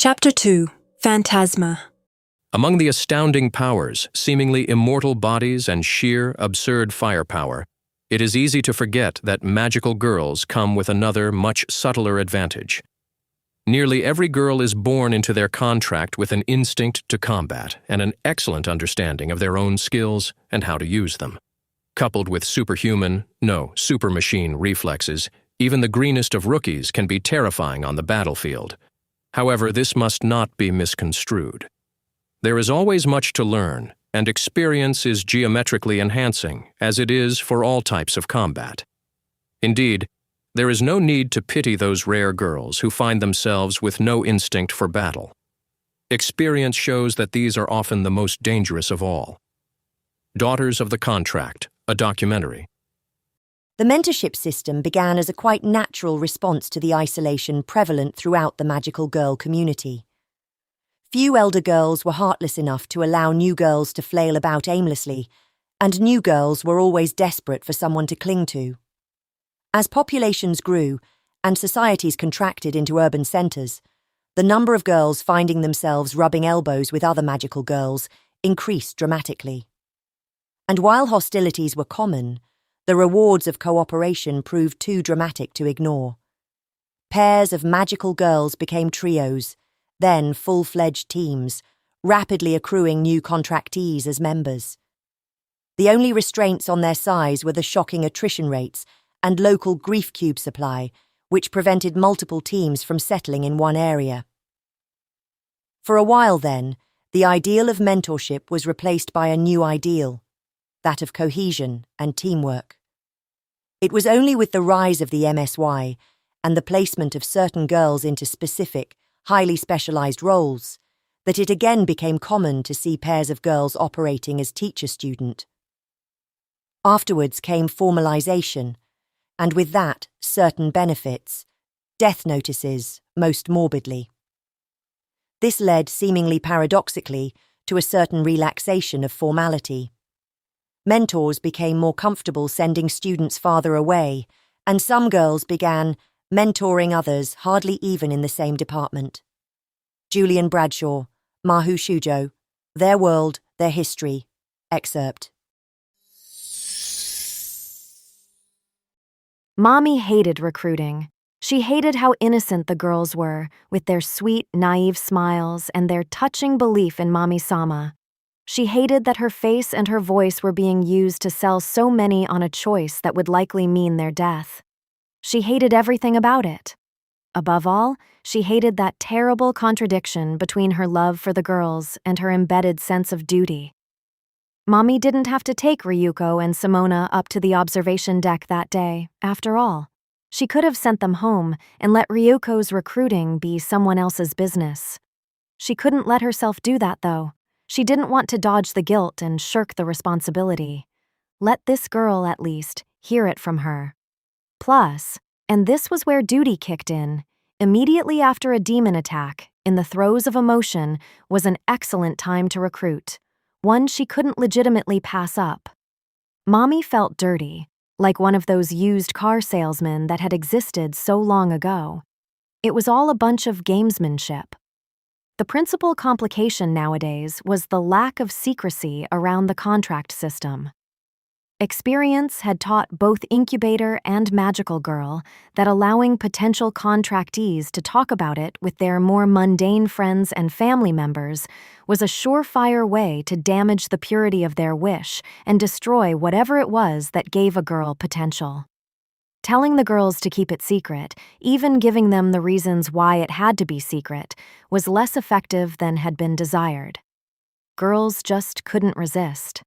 Chapter 2. Fantasma. Among the astounding powers, seemingly immortal bodies and sheer, absurd firepower, it is easy to forget that magical girls come with another, much subtler advantage. Nearly every girl is born into their contract with an instinct to combat and an excellent understanding of their own skills and how to use them. Coupled with supermachine reflexes, even the greenest of rookies can be terrifying on the battlefield. However, this must not be misconstrued. There is always much to learn, and experience is geometrically enhancing, as it is for all types of combat. Indeed, there is no need to pity those rare girls who find themselves with no instinct for battle. Experience shows that these are often the most dangerous of all. Daughters of the Contract, a documentary. The mentorship system began as a quite natural response to the isolation prevalent throughout the magical girl community. Few elder girls were heartless enough to allow new girls to flail about aimlessly, and new girls were always desperate for someone to cling to. As populations grew and societies contracted into urban centres, the number of girls finding themselves rubbing elbows with other magical girls increased dramatically. And while hostilities were common, the rewards of cooperation proved too dramatic to ignore. Pairs of magical girls became trios, then full-fledged teams, rapidly accruing new contractees as members. The only restraints on their size were the shocking attrition rates and local grief cube supply, which prevented multiple teams from settling in one area. For a while then, the ideal of mentorship was replaced by a new ideal, that of cohesion and teamwork. It was only with the rise of the MSY and the placement of certain girls into specific, highly specialized roles that it again became common to see pairs of girls operating as teacher-student. Afterwards came formalization, and with that, certain benefits, death notices, most morbidly. This led, seemingly paradoxically, to a certain relaxation of formality. Mentors became more comfortable sending students farther away, and some girls began mentoring others hardly even in the same department. Julian Bradshaw, Mahu Shujo, Their World, Their History, excerpt. Mommy hated recruiting. She hated how innocent the girls were, with their sweet, naive smiles and their touching belief in Mommy-sama. She hated that her face and her voice were being used to sell so many on a choice that would likely mean their death. She hated everything about it. Above all, she hated that terrible contradiction between her love for the girls and her embedded sense of duty. Mommy didn't have to take Ryuko and Simona up to the observation deck that day, after all. She could have sent them home and let Ryuko's recruiting be someone else's business. She couldn't let herself do that, though. She didn't want to dodge the guilt and shirk the responsibility. Let this girl, at least, hear it from her. Plus, and this was where duty kicked in, immediately after a demon attack, in the throes of emotion, was an excellent time to recruit, one she couldn't legitimately pass up. Mommy felt dirty, like one of those used car salesmen that had existed so long ago. It was all a bunch of gamesmanship. The principal complication nowadays was the lack of secrecy around the contract system. Experience had taught both incubator and magical girl that allowing potential contractees to talk about it with their more mundane friends and family members was a surefire way to damage the purity of their wish and destroy whatever it was that gave a girl potential. Telling the girls to keep it secret, even giving them the reasons why it had to be secret, was less effective than had been desired. Girls just couldn't resist.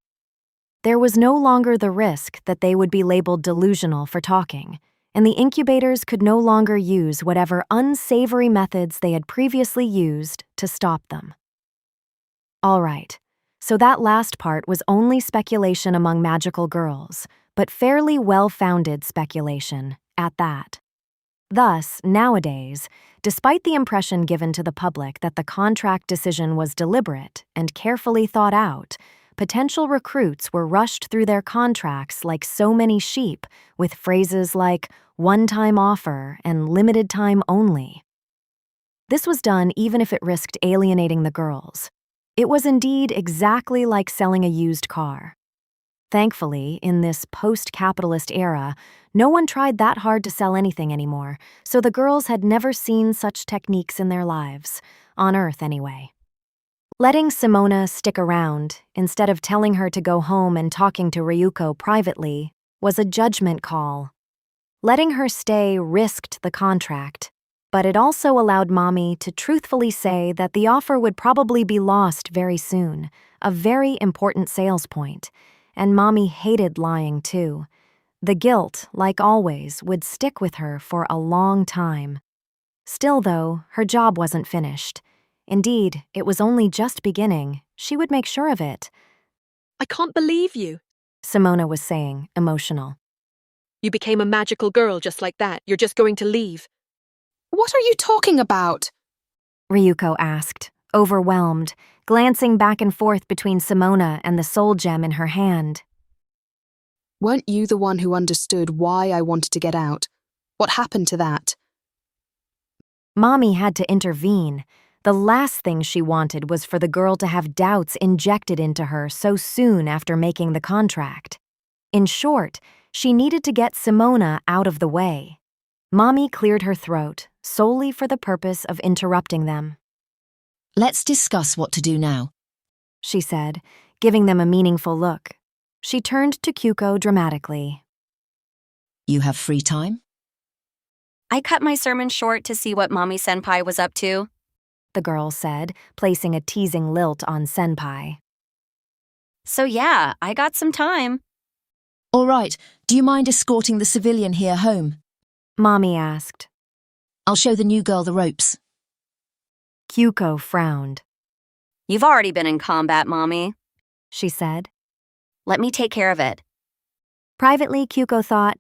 There was no longer the risk that they would be labeled delusional for talking, and the incubators could no longer use whatever unsavory methods they had previously used to stop them. All right, so that last part was only speculation among magical girls, but fairly well-founded speculation, at that. Thus, nowadays, despite the impression given to the public that the contract decision was deliberate and carefully thought out, potential recruits were rushed through their contracts like so many sheep, with phrases like one-time offer and limited time only. This was done even if it risked alienating the girls. It was indeed exactly like selling a used car. Thankfully, in this post-capitalist era, no one tried that hard to sell anything anymore, so the girls had never seen such techniques in their lives, on Earth anyway. Letting Simona stick around, instead of telling her to go home and talking to Ryuko privately, was a judgment call. Letting her stay risked the contract, but it also allowed Mommy to truthfully say that the offer would probably be lost very soon, a very important sales point. And Mommy hated lying too. The guilt, like always, would stick with her for a long time. Still, though, her job wasn't finished. Indeed, it was only just beginning. She would make sure of it. I can't believe you. Simona was saying, emotional. You became a magical girl just like that. You're just going to leave. What are you talking about? Ryuko asked, overwhelmed, glancing back and forth between Simona and the soul gem in her hand. Weren't you the one who understood why I wanted to get out? What happened to that? Mommy had to intervene. The last thing she wanted was for the girl to have doubts injected into her so soon after making the contract. In short, she needed to get Simona out of the way. Mommy cleared her throat, solely for the purpose of interrupting them. Let's discuss what to do now, she said, giving them a meaningful look. She turned to Kyuko dramatically. You have free time? I cut my sermon short to see what Mommy Senpai was up to, the girl said, placing a teasing lilt on Senpai. So yeah, I got some time. All right, do you mind escorting the civilian here home? Mommy asked. I'll show the new girl the ropes. Kyuko frowned. You've already been in combat, Mommy, she said. Let me take care of it. Privately, Kyuko thought,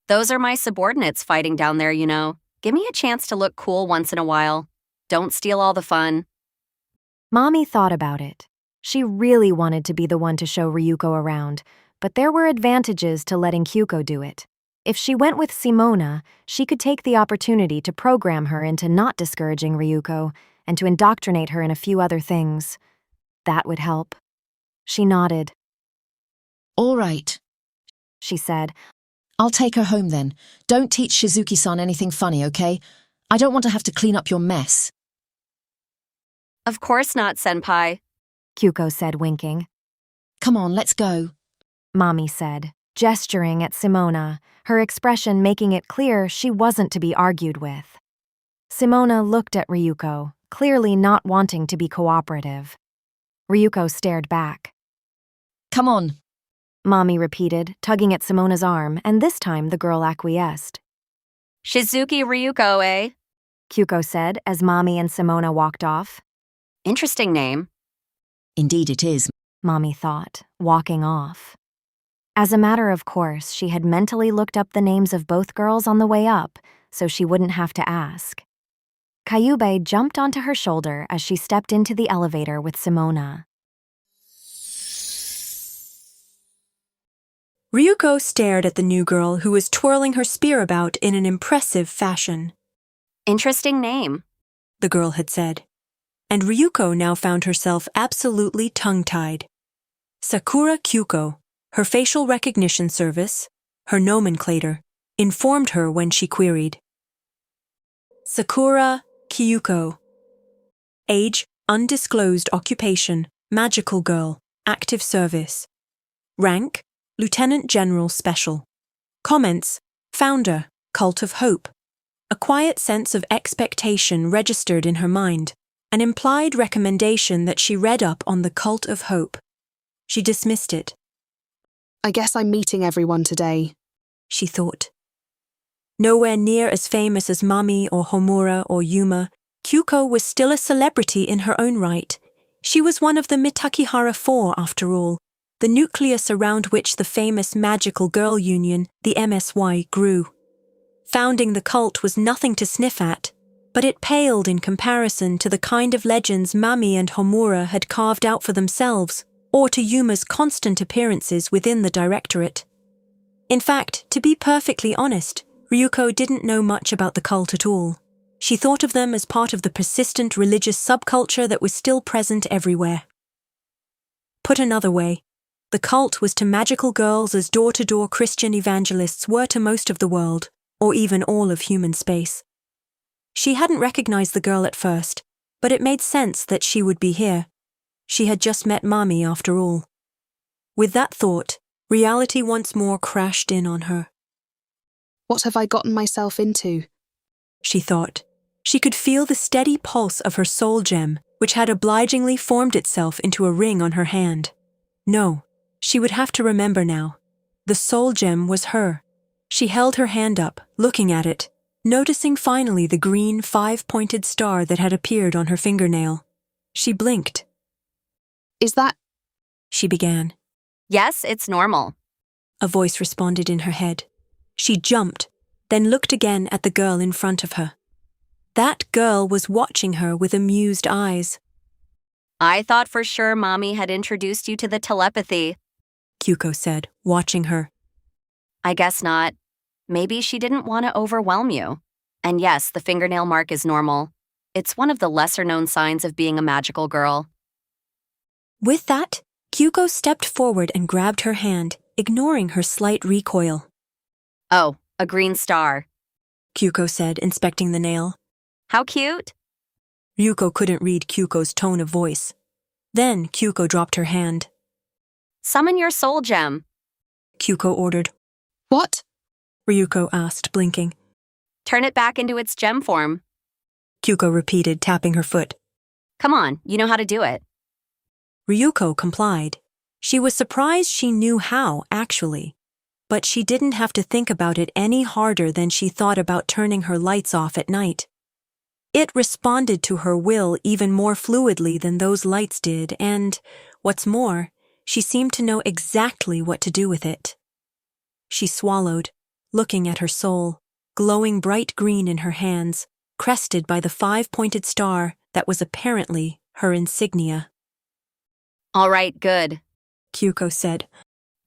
those are my subordinates fighting down there, you know. Give me a chance to look cool once in a while. Don't steal all the fun. Mommy thought about it. She really wanted to be the one to show Ryuko around, but there were advantages to letting Kyuko do it. If she went with Simona, she could take the opportunity to program her into not discouraging Ryuko and to indoctrinate her in a few other things. That would help. She nodded. All right, she said. I'll take her home then. Don't teach Shizuki-san anything funny, okay? I don't want to have to clean up your mess. Of course not, Senpai, Kyuko said, winking. Come on, let's go, Mommy said, gesturing at Simona, her expression making it clear she wasn't to be argued with. Simona looked at Ryuko, clearly not wanting to be cooperative. Ryuko stared back. Come on, Mommy repeated, tugging at Simona's arm, and this time the girl acquiesced. Shizuki Ryuko, eh? Kyuko said as Mommy and Simona walked off. Interesting name. Indeed it is, Mommy thought, walking off. As a matter of course, she had mentally looked up the names of both girls on the way up, so she wouldn't have to ask. Kyubei jumped onto her shoulder as she stepped into the elevator with Simona. Ryuko stared at the new girl who was twirling her spear about in an impressive fashion. Interesting name, the girl had said. And Ryuko now found herself absolutely tongue-tied. Sakura Kyuko, her facial recognition service, her nomenclator, informed her when she queried. Sakura Kyuko. Age, undisclosed occupation, magical girl, active service. Rank, Lieutenant General Special. Comments, founder, Cult of Hope. A quiet sense of expectation registered in her mind, an implied recommendation that she read up on the Cult of Hope. She dismissed it. I guess I'm meeting everyone today, she thought. Nowhere near as famous as Mami or Homura or Yuma, Kyuko was still a celebrity in her own right. She was one of the Mitakihara Four, after all, the nucleus around which the famous magical girl union, the MSY, grew. Founding the cult was nothing to sniff at, but it paled in comparison to the kind of legends Mami and Homura had carved out for themselves, or to Yuma's constant appearances within the directorate. In fact, to be perfectly honest, Ryuko didn't know much about the cult at all. She thought of them as part of the persistent religious subculture that was still present everywhere. Put another way, the cult was to magical girls as door-to-door Christian evangelists were to most of the world, or even all of human space. She hadn't recognized the girl at first, but it made sense that she would be here. She had just met Mommy after all. With that thought, reality once more crashed in on her. What have I gotten myself into? She thought. She could feel the steady pulse of her soul gem, which had obligingly formed itself into a ring on her hand. No, she would have to remember now. The soul gem was her. She held her hand up, looking at it, noticing finally the green 5-pointed star that had appeared on her fingernail. She blinked. Is that… She began. Yes, it's normal. A voice responded in her head. She jumped, then looked again at the girl in front of her. That girl was watching her with amused eyes. I thought for sure Mommy had introduced you to the telepathy. Kyuko said, watching her. I guess not. Maybe she didn't want to overwhelm you. And yes, the fingernail mark is normal. It's one of the lesser-known signs of being a magical girl. With that, Kyuko stepped forward and grabbed her hand, ignoring her slight recoil. Oh, a green star. Kyuko said, inspecting the nail. How cute. Ryuko couldn't read Kyuko's tone of voice. Then Kyuko dropped her hand. Summon your soul gem. Kyuko ordered. What? Ryuko asked, blinking. Turn it back into its gem form. Kyuko repeated, tapping her foot. Come on, you know how to do it. Ryuko complied. She was surprised she knew how, actually. But she didn't have to think about it any harder than she thought about turning her lights off at night. It responded to her will even more fluidly than those lights did, and, what's more, she seemed to know exactly what to do with it. She swallowed, looking at her soul, glowing bright green in her hands, crested by the 5-pointed star that was apparently her insignia. All right, good. Kyuko said.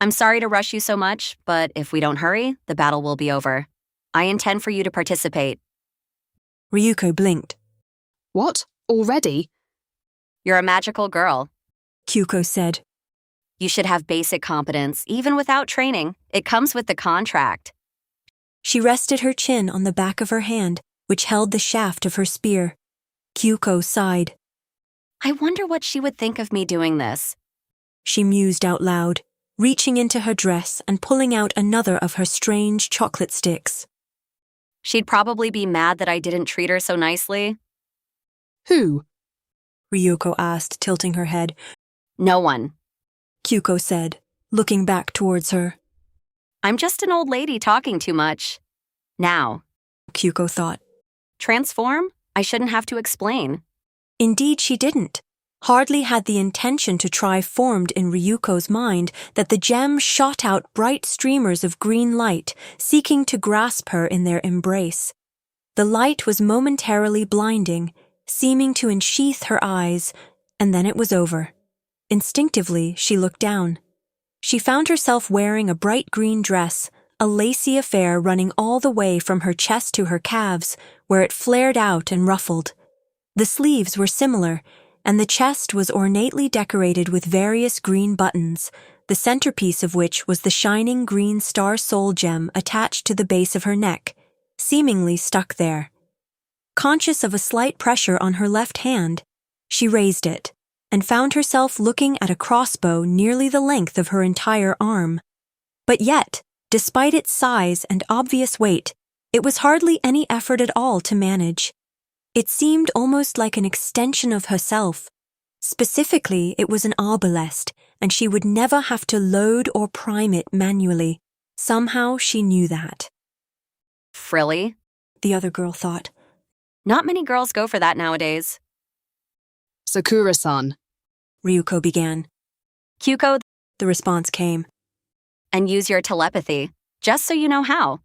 I'm sorry to rush you so much, but if we don't hurry, the battle will be over. I intend for you to participate. Ryuko blinked. What? Already? You're a magical girl. Kyuko said. You should have basic competence, even without training. It comes with the contract. She rested her chin on the back of her hand, which held the shaft of her spear. Kyuko sighed. I wonder what she would think of me doing this. She mused out loud, reaching into her dress and pulling out another of her strange chocolate sticks. She'd probably be mad that I didn't treat her so nicely. Who? Ryuko asked, tilting her head. No one. Kyuko said, looking back towards her. I'm just an old lady talking too much. Now. Kyuko thought. Transform? I shouldn't have to explain. Indeed she didn't. Hardly had the intention to try formed in Ryuko's mind that the gem shot out bright streamers of green light, seeking to grasp her in their embrace. The light was momentarily blinding, seeming to ensheath her eyes, and then it was over. Instinctively, she looked down. She found herself wearing a bright green dress, a lacy affair running all the way from her chest to her calves, where it flared out and ruffled. The sleeves were similar, and the chest was ornately decorated with various green buttons, the centerpiece of which was the shining green star soul gem attached to the base of her neck, seemingly stuck there. Conscious of a slight pressure on her left hand, she raised it, and found herself looking at a crossbow nearly the length of her entire arm. But yet, despite its size and obvious weight, it was hardly any effort at all to manage. It seemed almost like an extension of herself. Specifically, it was an arbalest, and she would never have to load or prime it manually. Somehow she knew that. Frilly? The other girl thought. Not many girls go for that nowadays. Sakura-san. Ryuko began. Kyuko, The response came. and use your telepathy, just so you know how.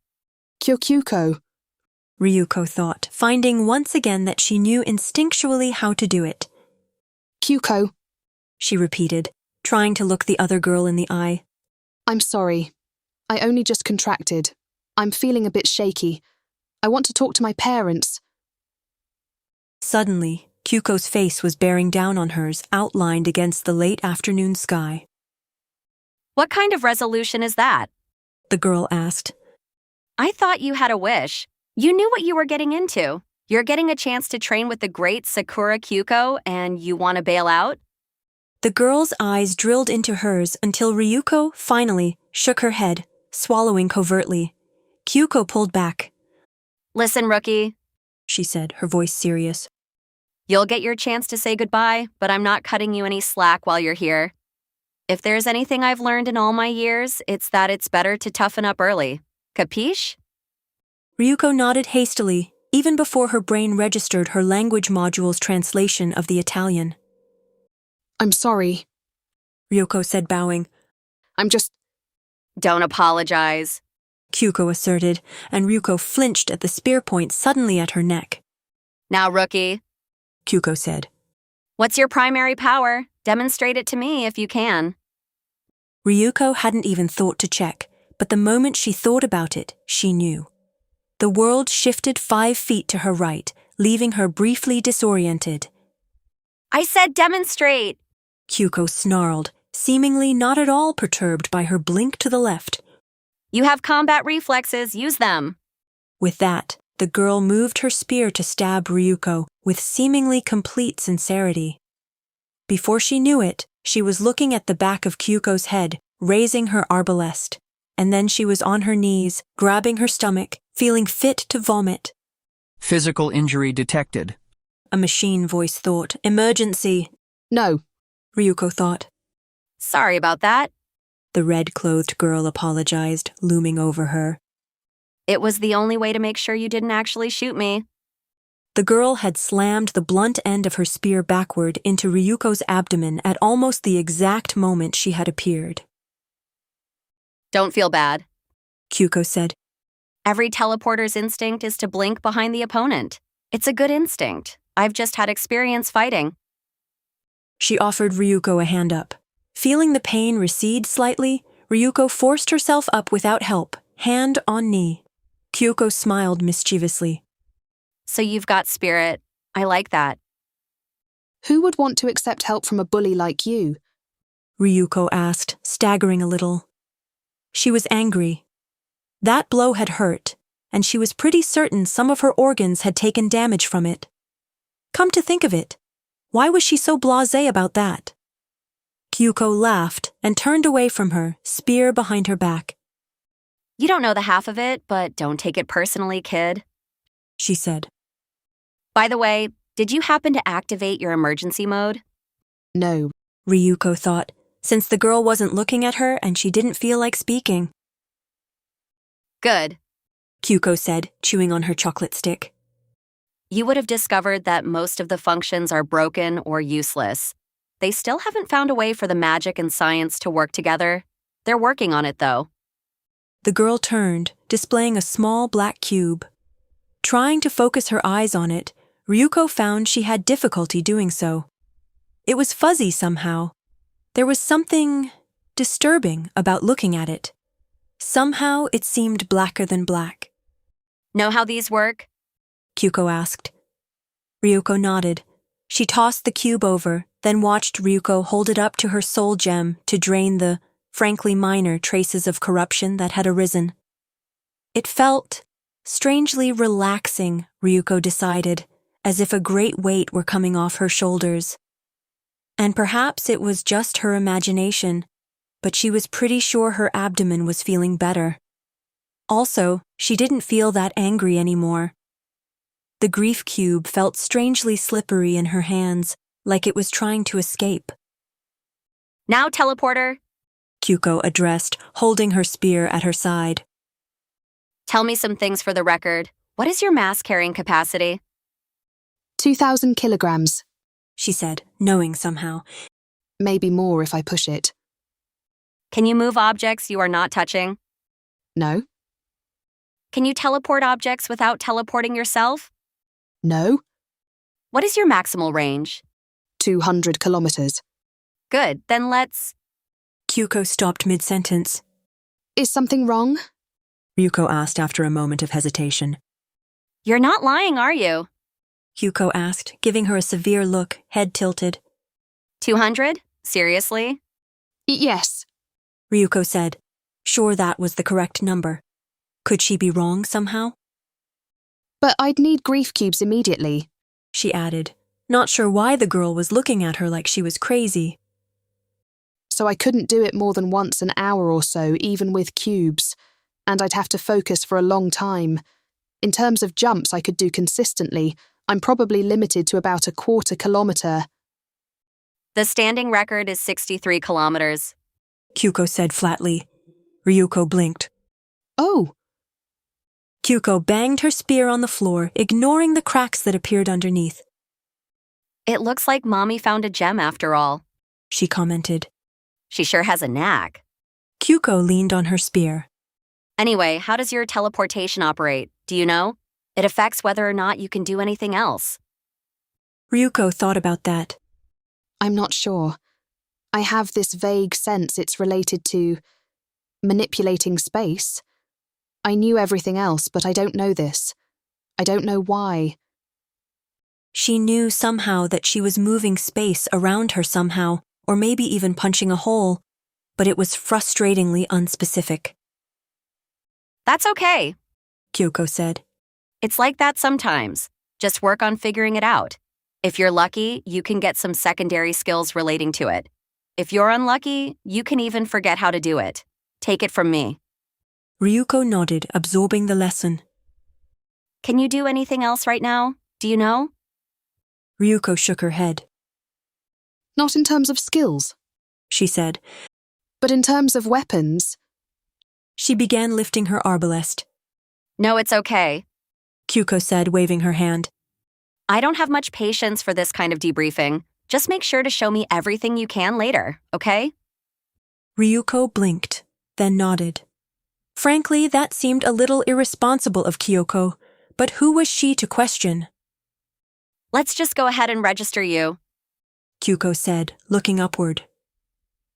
Kyuko. Ryuko thought, finding once again that she knew instinctually how to do it. Kyuko. She repeated, trying to look the other girl in the eye. I'm sorry. I only just contracted. I'm feeling a bit shaky. I want to talk to my parents. Suddenly, Kyuko's face was bearing down on hers, outlined against the late afternoon sky. What kind of resolution is that? The girl asked. I thought you had a wish. You knew what you were getting into. You're getting a chance to train with the great Sakura Kyuko, and you want to bail out? The girl's eyes drilled into hers until Ryuko finally shook her head, swallowing covertly. Kyuko pulled back. Listen, rookie, She said, her voice serious. you'll get your chance to say goodbye, but I'm not cutting you any slack while you're here. If there's anything I've learned in all my years, it's that it's better to toughen up early. Capiche? Ryuko nodded hastily, even before her brain registered her language module's translation of the Italian. I'm sorry. Ryuko said, bowing. I'm just... Don't apologize. Kyuko asserted, and Ryuko flinched at the spear point suddenly at her neck. Now, rookie, Kyuko said. what's your primary power? Demonstrate it to me if you can. Ryuko hadn't even thought to check, but the moment she thought about it, she knew. The world shifted 5 feet to her right, leaving her briefly disoriented. I said demonstrate! Kyuko snarled, seemingly not at all perturbed by her blink to the left. You have combat reflexes, use them. With that, the girl moved her spear to stab Ryuko with seemingly complete sincerity. Before she knew it, she was looking at the back of Kyuko's head, raising her arbalest. And then she was on her knees, grabbing her stomach, feeling fit to vomit. Physical injury detected. A machine voice thought. Emergency, No. Ryuko thought. Sorry about that. The red-clothed girl apologized, looming over her. It was the only way to make sure you didn't actually shoot me. The girl had slammed the blunt end of her spear backward into Ryuko's abdomen at almost the exact moment she had appeared. Don't feel bad. Kyuko said. Every teleporter's instinct is to blink behind the opponent. It's a good instinct. I've just had experience fighting. She offered Ryuko a hand up. Feeling the pain recede slightly, Ryuko forced herself up without help, hand on knee. Kyuko smiled mischievously. So you've got spirit. I like that. Who would want to accept help from a bully like you? Ryuko asked, staggering a little. She was angry. That blow had hurt, and she was pretty certain some of her organs had taken damage from it. Come to think of it, why was she so blasé about that? Kyuko laughed and turned away from her, spear behind her back. You don't know the half of it, but don't take it personally, kid. She said. By the way, did you happen to activate your emergency mode? No. Ryuko thought, since the girl wasn't looking at her and she didn't feel like speaking. Good. Kyuko said, chewing on her chocolate stick. You would have discovered that most of the functions are broken or useless. They still haven't found a way for the magic and science to work together. They're working on it, though. The girl turned, displaying a small black cube. Trying to focus her eyes on it, Ryuko found she had difficulty doing so. It was fuzzy somehow. There was something disturbing about looking at it. Somehow it seemed blacker than black. Know how these work? Kyuko asked. Ryuko nodded. She tossed the cube over, then watched Ryuko hold it up to her soul gem to drain the, frankly minor, traces of corruption that had arisen. It felt strangely relaxing, Ryuko decided, as if a great weight were coming off her shoulders. And perhaps it was just her imagination, but she was pretty sure her abdomen was feeling better. Also, she didn't feel that angry anymore. The grief cube felt strangely slippery in her hands, like it was trying to escape. Now, teleporter. Kyuko addressed, holding her spear at her side. Tell me some things for the record. What is your mass carrying capacity? 2,000 kilograms. She said, knowing somehow. Maybe more if I push it. Can you move objects you are not touching? No. Can you teleport objects without teleporting yourself? No. What is your maximal range? 200 kilometers. Good, then let's... Kyuko stopped mid-sentence. Is something wrong? Ryuko asked after a moment of hesitation. You're not lying, are you? Kyuko asked, giving her a severe look, head tilted. 200? Seriously? Yes. Ryuko said, sure that was the correct number. Could she be wrong somehow? But I'd need grief cubes immediately. She added, not sure why the girl was looking at her like she was crazy. So I couldn't do it more than once an hour or so, even with cubes. And I'd have to focus for a long time. In terms of jumps I could do consistently, I'm probably limited to about a quarter kilometer. The standing record is 63 kilometers. Kyuko said flatly. Ryuko blinked. Oh! Kyuko banged her spear on the floor, ignoring the cracks that appeared underneath. It looks like Mommy found a gem after all. She commented. She sure has a knack. Kyuko leaned on her spear. Anyway, how does your teleportation operate? Do you know? It affects whether or not you can do anything else. Ryuko thought about that. I'm not sure. I have this vague sense it's related to manipulating space. I knew everything else, but I don't know this. I don't know why. She knew somehow that she was moving space around her somehow, or maybe even punching a hole, but it was frustratingly unspecific. That's okay. Kyuko said. It's like that sometimes. Just work on figuring it out. If you're lucky, you can get some secondary skills relating to it. If you're unlucky, you can even forget how to do it. Take it from me. Ryuko nodded, absorbing the lesson. Can you do anything else right now? Do you know? Ryuko shook her head. Not in terms of skills, she said. but in terms of weapons. She began lifting her arbalest. No, it's okay. Kyuko said, waving her hand. I don't have much patience for this kind of debriefing. Just make sure to show me everything you can later, okay? Ryuko blinked, then nodded. Frankly, that seemed a little irresponsible of Kyoko, but who was she to question? Let's just go ahead and register you. Kyuko said, looking upward.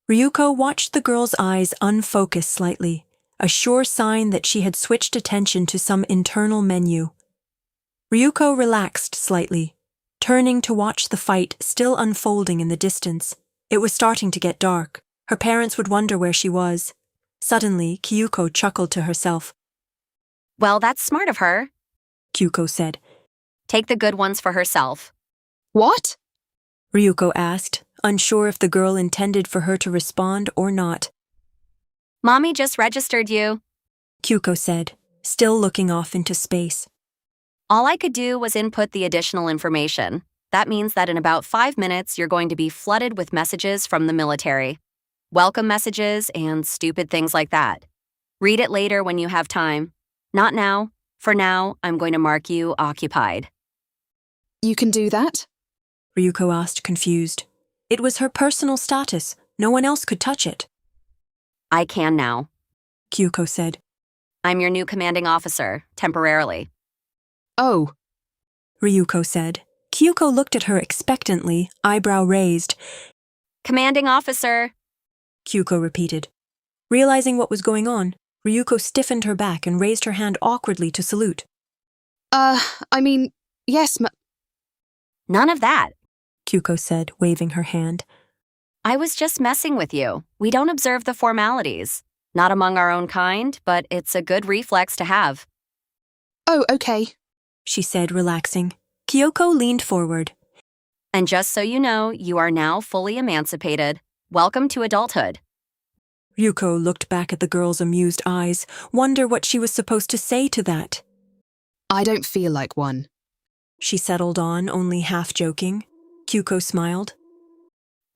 Ryuko watched the girl's eyes unfocus slightly, a sure sign that she had switched attention to some internal menu. Ryuko relaxed slightly, turning to watch the fight still unfolding in the distance. It was starting to get dark. Her parents would wonder where she was. Suddenly, Kyuko chuckled to herself. Well, that's smart of her. Kyuko said. Take the good ones for herself. What? Ryuko asked, unsure if the girl intended for her to respond or not. Mommy just registered you. Kyuko said, still looking off into space. All I could do was input the additional information. That means that in about 5 minutes, you're going to be flooded with messages from the military. Welcome messages and stupid things like that. Read it later when you have time. Not now. For now, I'm going to mark you occupied. You can do that? Ryuko asked, confused. It was her personal status. No one else could touch it. I can now. Kyuko said. I'm your new commanding officer, temporarily. Oh. Ryuko said. Kyuko looked at her expectantly, eyebrow raised. Commanding officer. Kyuko repeated. Realizing what was going on, Ryuko stiffened her back and raised her hand awkwardly to salute. Yes, None of that. Kyuko said, waving her hand. I was just messing with you. We don't observe the formalities. Not among our own kind, but it's a good reflex to have. Oh, okay, she said, relaxing. Kyoko leaned forward. And just so you know, you are now fully emancipated. Welcome to adulthood. Ryuko looked back at the girl's amused eyes, wonder what she was supposed to say to that. I don't feel like one. She settled on, only half joking. Kyuko smiled.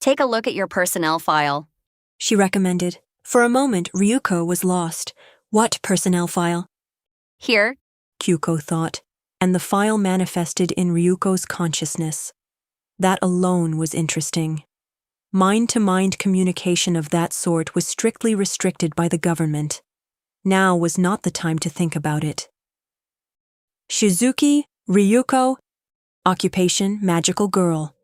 Take a look at your personnel file. She recommended. For a moment, Ryuko was lost. What personnel file? Here, Kyuko thought, and the file manifested in Ryuko's consciousness. That alone was interesting. Mind-to-mind communication of that sort was strictly restricted by the government. Now was not the time to think about it. Shizuki, Ryuko. Occupation, magical girl.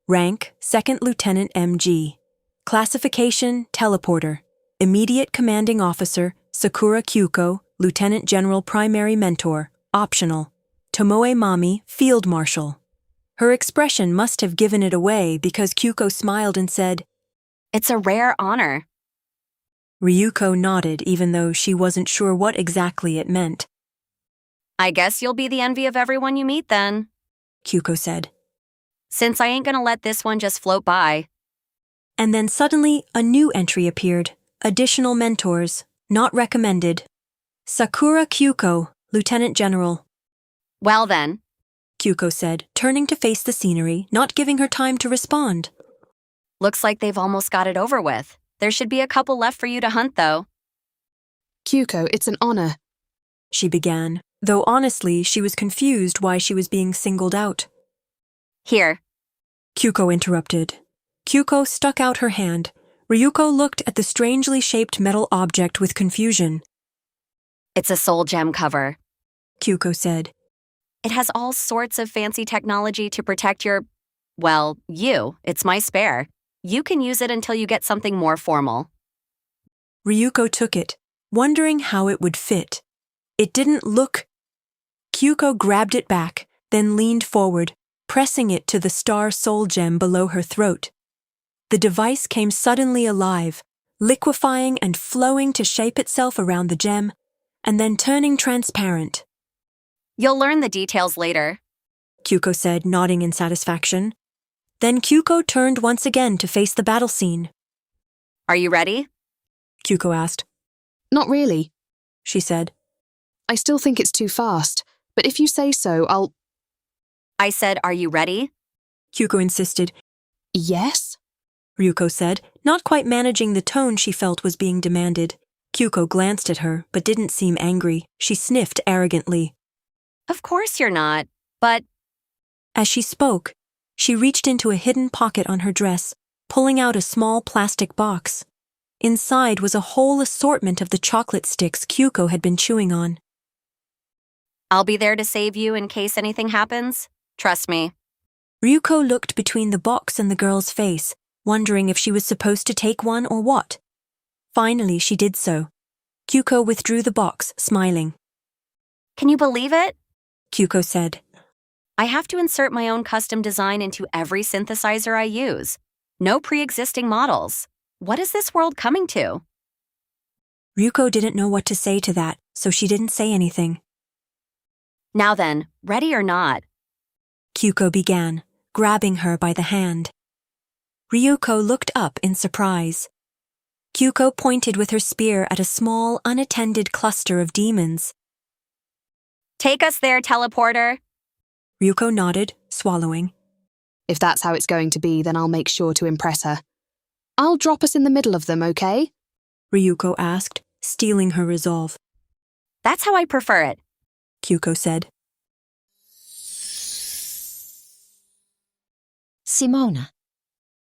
Rank, 2nd Lieutenant MG. Classification, teleporter. Immediate commanding officer, Sakura Kyuko, Lieutenant General Primary Mentor, optional. Tomoe Mami, Field Marshal. Her expression must have given it away because Kyuko smiled and said, It's a rare honor. Ryuko nodded even though she wasn't sure what exactly it meant. I guess you'll be the envy of everyone you meet then, Kyuko said. since I ain't gonna let this one just float by. And then suddenly a new entry appeared. Additional mentors, not recommended. Sakura Kyuko, Lieutenant General, Well then, Kyuko said, turning to face the scenery, not giving her time to respond. looks like they've almost got it over with. There should be a couple left for you to hunt, though. Kyuko, it's an honor. She began, though honestly she was confused why she was being singled out. Here, Kyuko interrupted. Kyuko stuck out her hand. Ryuko looked at the strangely shaped metal object with confusion. it's a soul gem cover. Kyuko said. It has all sorts of fancy technology to protect well, you. It's my spare. You can use it until you get something more formal. Ryuko took it, wondering how it would fit. It didn't look. Kyuko grabbed it back, then leaned forward, pressing it to the star soul gem below her throat. The device came suddenly alive, liquefying and flowing to shape itself around the gem, and then turning transparent. You'll learn the details later. Kyuko said, nodding in satisfaction. Then Kyuko turned once again to face the battle scene. Are you ready? Kyuko asked. Not really. She said. I still think it's too fast, but if you say so, I'll... I said, are you ready? Kyuko insisted. Yes? Ryuko said, not quite managing the tone she felt was being demanded. Kyuko glanced at her, but didn't seem angry. She sniffed arrogantly. Of course you're not, but As she spoke, she reached into a hidden pocket on her dress, pulling out a small plastic box. Inside was a whole assortment of the chocolate sticks Kyuko had been chewing on. I'll be there to save you in case anything happens. Trust me. Ryuko looked between the box and the girl's face, wondering if she was supposed to take one or what. Finally, she did so. Kyuko withdrew the box, smiling. Can you believe it? Kyuko said. I have to insert my own custom design into every synthesizer I use. No pre-existing models. What is this world coming to? Ryuko didn't know what to say to that, so she didn't say anything. Now then, ready or not? Kyuko began, grabbing her by the hand. Ryuko looked up in surprise. Kyuko pointed with her spear at a small, unattended cluster of demons. Take us there, teleporter. Ryuko nodded, swallowing. If that's how it's going to be, then I'll make sure to impress her. I'll drop us in the middle of them, okay? Ryuko asked, stealing her resolve. That's how I prefer it. Kyuko said. Simona.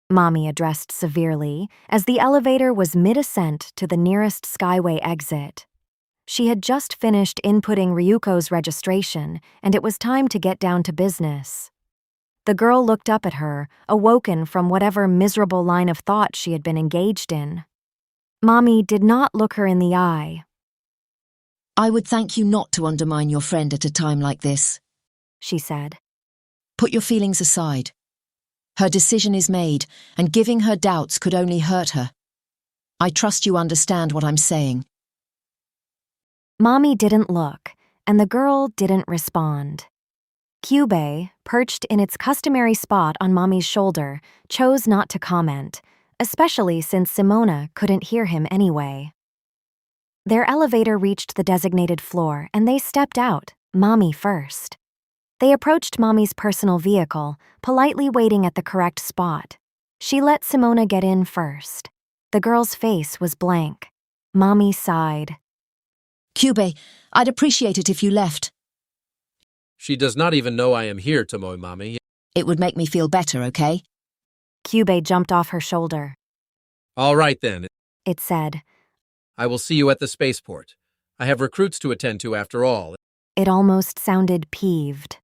Mommy addressed severely as the elevator was mid-ascent to the nearest skyway exit. She had just finished inputting Ryuko's registration, and it was time to get down to business. The girl looked up at her, awoken from whatever miserable line of thought she had been engaged in. Mommy did not look her in the eye. I would thank you not to undermine your friend at a time like this, She said. Put your feelings aside. Her decision is made, and giving her doubts could only hurt her. I trust you understand what I'm saying. Mommy didn't look, and the girl didn't respond. Kyubey, perched in its customary spot on Mommy's shoulder, chose not to comment, especially since Simona couldn't hear him anyway. Their elevator reached the designated floor, and they stepped out, Mommy first. They approached Mommy's personal vehicle, politely waiting at the correct spot. She let Simona get in first. The girl's face was blank. Mommy sighed. Kyubey, I'd appreciate it if you left. She does not even know I am here, Tomoe Mami. It would make me feel better, okay? Kyubey jumped off her shoulder. All right then. It said. I will see you at the spaceport. I have recruits to attend to after all. It almost sounded peeved.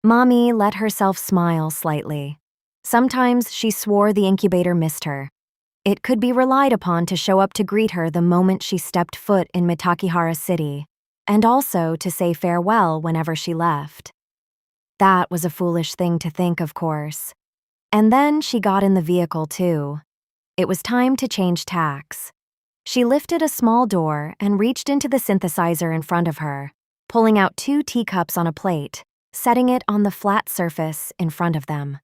Mommy let herself smile slightly. Sometimes she swore the incubator missed her. It could be relied upon to show up to greet her the moment she stepped foot in Mitakihara City, and also to say farewell whenever she left. That was a foolish thing to think, of course. And then she got in the vehicle, too. It was time to change tacks. She lifted a small door and reached into the synthesizer in front of her, pulling out 2 teacups on a plate, setting it on the flat surface in front of them.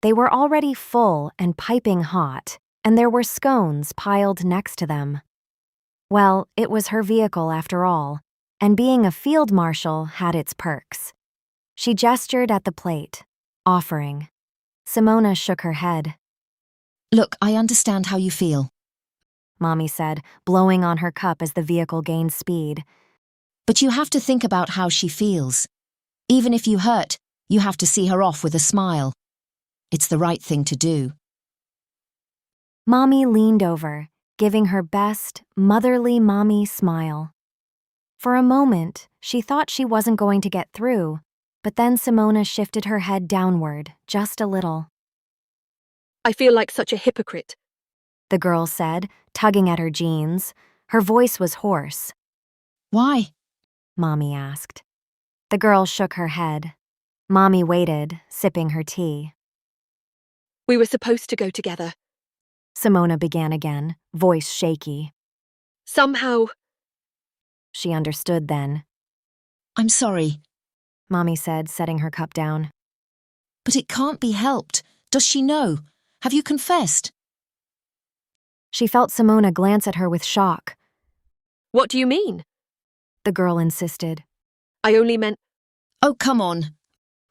They were already full and piping hot, and there were scones piled next to them. Well, it was her vehicle after all, and being a field marshal had its perks. She gestured at the plate, offering. Simona shook her head. Look, I understand how you feel. Mommy said, blowing on her cup as the vehicle gained speed. But you have to think about how she feels. Even if you hurt, you have to see her off with a smile. It's the right thing to do. Mommy leaned over, giving her best, motherly mommy smile. For a moment, she thought she wasn't going to get through, but then Simona shifted her head downward, just a little. I feel like such a hypocrite. The girl said, tugging at her jeans. Her voice was hoarse. Why? Mommy asked. The girl shook her head. Mommy waited, sipping her tea. We were supposed to go together. Simona began again, voice shaky. Somehow. She understood then. I'm sorry. Mommy said, setting her cup down. But it can't be helped. Does she know? Have you confessed? She felt Simona glance at her with shock. What do you mean? The girl insisted. I only meant. Oh, come on.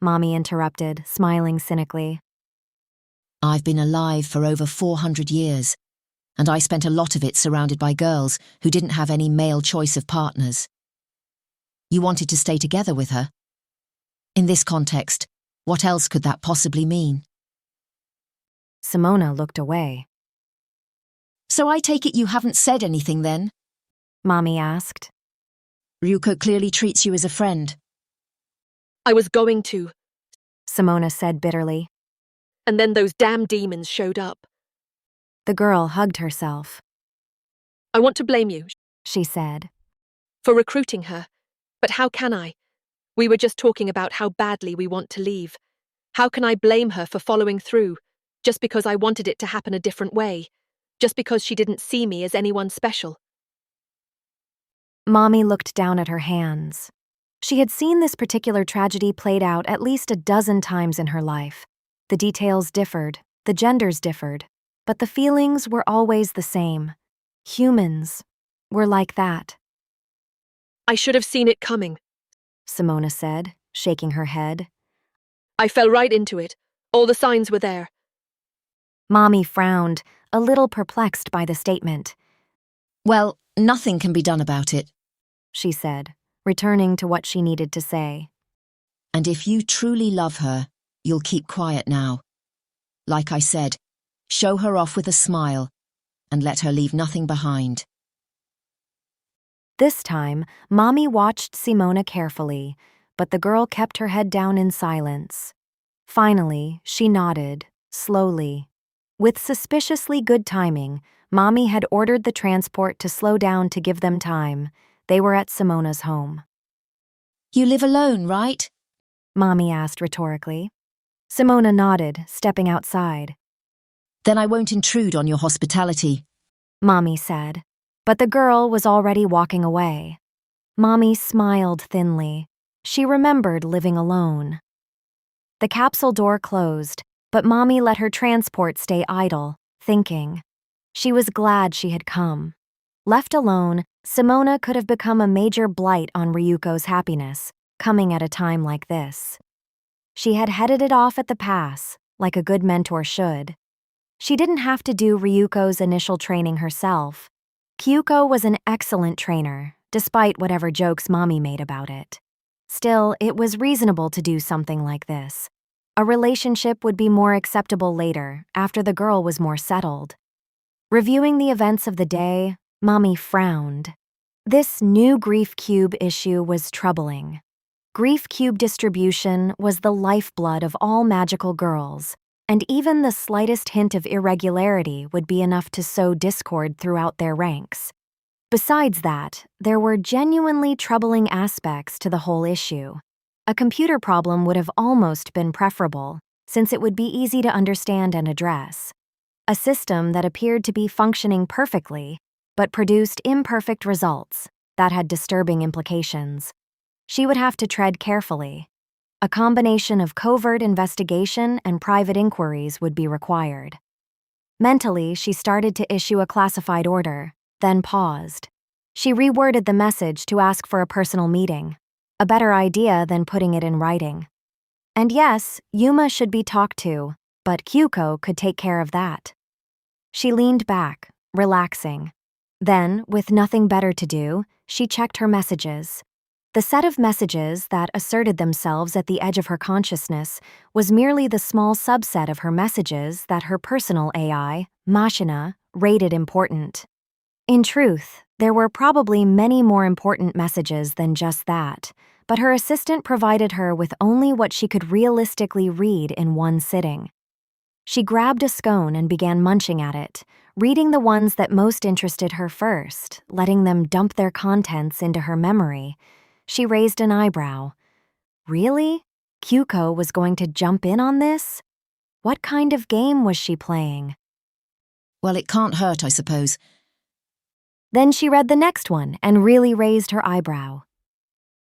Mommy interrupted, smiling cynically. I've been alive for over 400 years, and I spent a lot of it surrounded by girls who didn't have any male choice of partners. You wanted to stay together with her? In this context, what else could that possibly mean? Simona looked away. So I take it you haven't said anything then? Mommy asked. Ryuko clearly treats you as a friend. I was going to. Simona said bitterly. And then those damn demons showed up. The girl hugged herself. I want to blame you, she said, for recruiting her. But how can I? We were just talking about how badly we want to leave. How can I blame her for following through, just because I wanted it to happen a different way? Just because she didn't see me as anyone special? Mommy looked down at her hands. She had seen this particular tragedy played out at least a dozen times in her life. The details differed, the genders differed, but the feelings were always the same. Humans were like that. I should have seen it coming, Simona said, shaking her head. I fell right into it. All the signs were there. Mommy frowned, a little perplexed by the statement. Well, nothing can be done about it, she said, returning to what she needed to say. And if you truly love her, you'll keep quiet now. Like I said, show her off with a smile and let her leave nothing behind. This time, Mommy watched Simona carefully, but the girl kept her head down in silence. Finally, she nodded, slowly. With suspiciously good timing, Mommy had ordered the transport to slow down to give them time. They were at Simona's home. You live alone, right? Mommy asked rhetorically. Simona nodded, stepping outside. Then I won't intrude on your hospitality, Mommy said, but the girl was already walking away. Mommy smiled thinly. She remembered living alone. The capsule door closed, but Mommy let her transport stay idle, thinking. She was glad she had come. Left alone, Simona could have become a major blight on Ryuko's happiness, coming at a time like this. She had headed it off at the pass, like a good mentor should. She didn't have to do Ryuko's initial training herself. Kyuko was an excellent trainer, despite whatever jokes Mommy made about it. Still, it was reasonable to do something like this. A relationship would be more acceptable later, after the girl was more settled. Reviewing the events of the day, Mommy frowned. This new Grief Cube issue was troubling. Grief Cube distribution was the lifeblood of all magical girls, and even the slightest hint of irregularity would be enough to sow discord throughout their ranks. Besides that, there were genuinely troubling aspects to the whole issue. A computer problem would have almost been preferable, since it would be easy to understand and address. A system that appeared to be functioning perfectly, but produced imperfect results that had disturbing implications. She would have to tread carefully. A combination of covert investigation and private inquiries would be required. Mentally, she started to issue a classified order, then paused. She reworded the message to ask for a personal meeting, a better idea than putting it in writing. And yes, Yuma should be talked to, but Kyuko could take care of that. She leaned back, relaxing. Then, with nothing better to do, she checked her messages. The set of messages that asserted themselves at the edge of her consciousness was merely the small subset of her messages that her personal AI, Machina, rated important. In truth, there were probably many more important messages than just that, but her assistant provided her with only what she could realistically read in one sitting. She grabbed a scone and began munching at it, reading the ones that most interested her first, letting them dump their contents into her memory. She raised an eyebrow. Really? Kyuko was going to jump in on this? What kind of game was she playing? Well, it can't hurt, I suppose. Then she read the next one and really raised her eyebrow.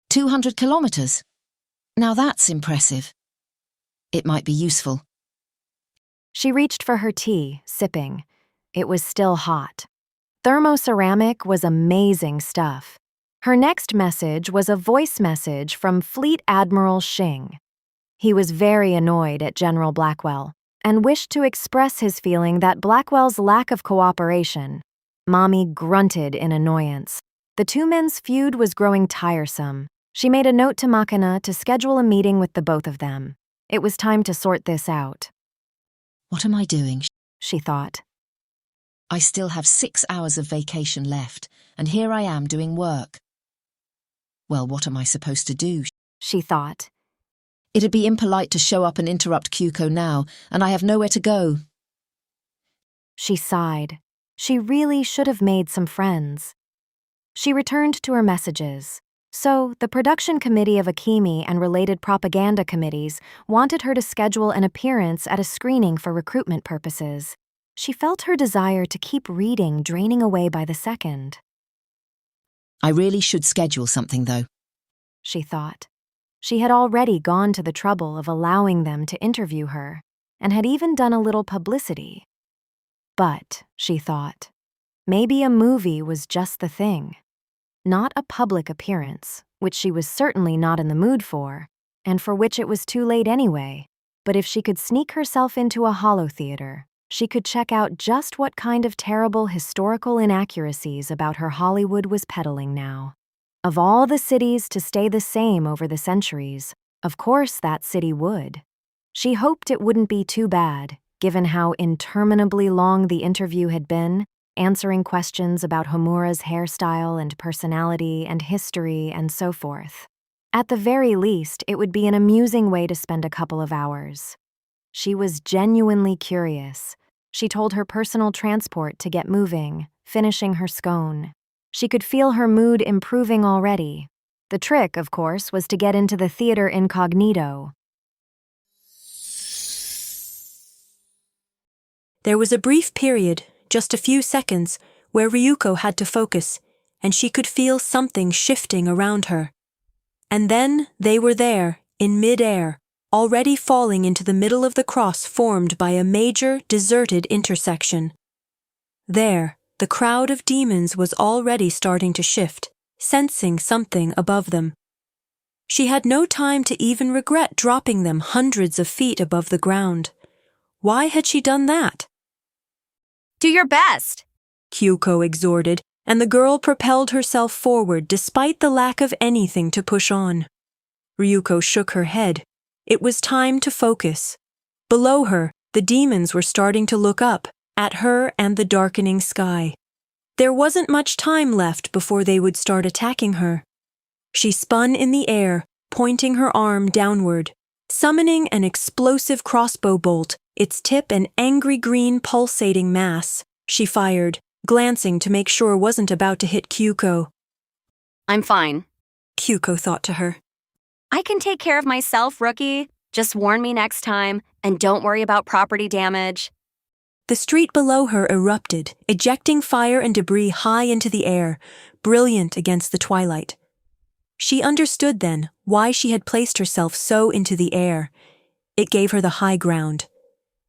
200 kilometers. Now that's impressive. It might be useful. She reached for her tea, sipping. It was still hot. Thermoceramic was amazing stuff. Her next message was a voice message from Fleet Admiral Shing. He was very annoyed at General Blackwell and wished to express his feeling that Blackwell's lack of cooperation. Mommy grunted in annoyance. The two men's feud was growing tiresome. She made a note to Machina to schedule a meeting with the both of them. It was time to sort this out. What am I doing? She thought. I still have 6 hours of vacation left, and here I am doing work. Well, what am I supposed to do? She thought. It'd be impolite to show up and interrupt Kyuko now, and I have nowhere to go. She sighed. She really should have made some friends. She returned to her messages. So, the production committee of Akimi and related propaganda committees wanted her to schedule an appearance at a screening for recruitment purposes. She felt her desire to keep reading draining away by the second. I really should schedule something, though, she thought. She had already gone to the trouble of allowing them to interview her, and had even done a little publicity. But, she thought, maybe a movie was just the thing. Not a public appearance, which she was certainly not in the mood for, and for which it was too late anyway. But if she could sneak herself into a holo theater, she could check out just what kind of terrible historical inaccuracies about her Hollywood was peddling now. Of all the cities to stay the same over the centuries, of course that city would. She hoped it wouldn't be too bad, given how interminably long the interview had been, answering questions about Homura's hairstyle and personality and history and so forth. At the very least, it would be an amusing way to spend a couple of hours. She was genuinely curious. She told her personal transport to get moving, finishing her scone. She could feel her mood improving already. The trick, of course, was to get into the theater incognito. There was a brief period, just a few seconds, where Ryuko had to focus, and she could feel something shifting around her. And then they were there, in mid-air, already falling into the middle of the cross formed by a major, deserted intersection. There, the crowd of demons was already starting to shift, sensing something above them. She had no time to even regret dropping them hundreds of feet above the ground. Why had she done that? Do your best, Kyuko exhorted, and the girl propelled herself forward despite the lack of anything to push on. Ryuko shook her head. It was time to focus. Below her, the demons were starting to look up, at her and the darkening sky. There wasn't much time left before they would start attacking her. She spun in the air, pointing her arm downward, summoning an explosive crossbow bolt, its tip an angry green pulsating mass. She fired, glancing to make sure wasn't about to hit Kyuko. I'm fine, Kyuko thought to her. I can take care of myself, rookie. Just warn me next time, and don't worry about property damage. The street below her erupted, ejecting fire and debris high into the air, brilliant against the twilight. She understood then why she had placed herself so into the air. It gave her the high ground.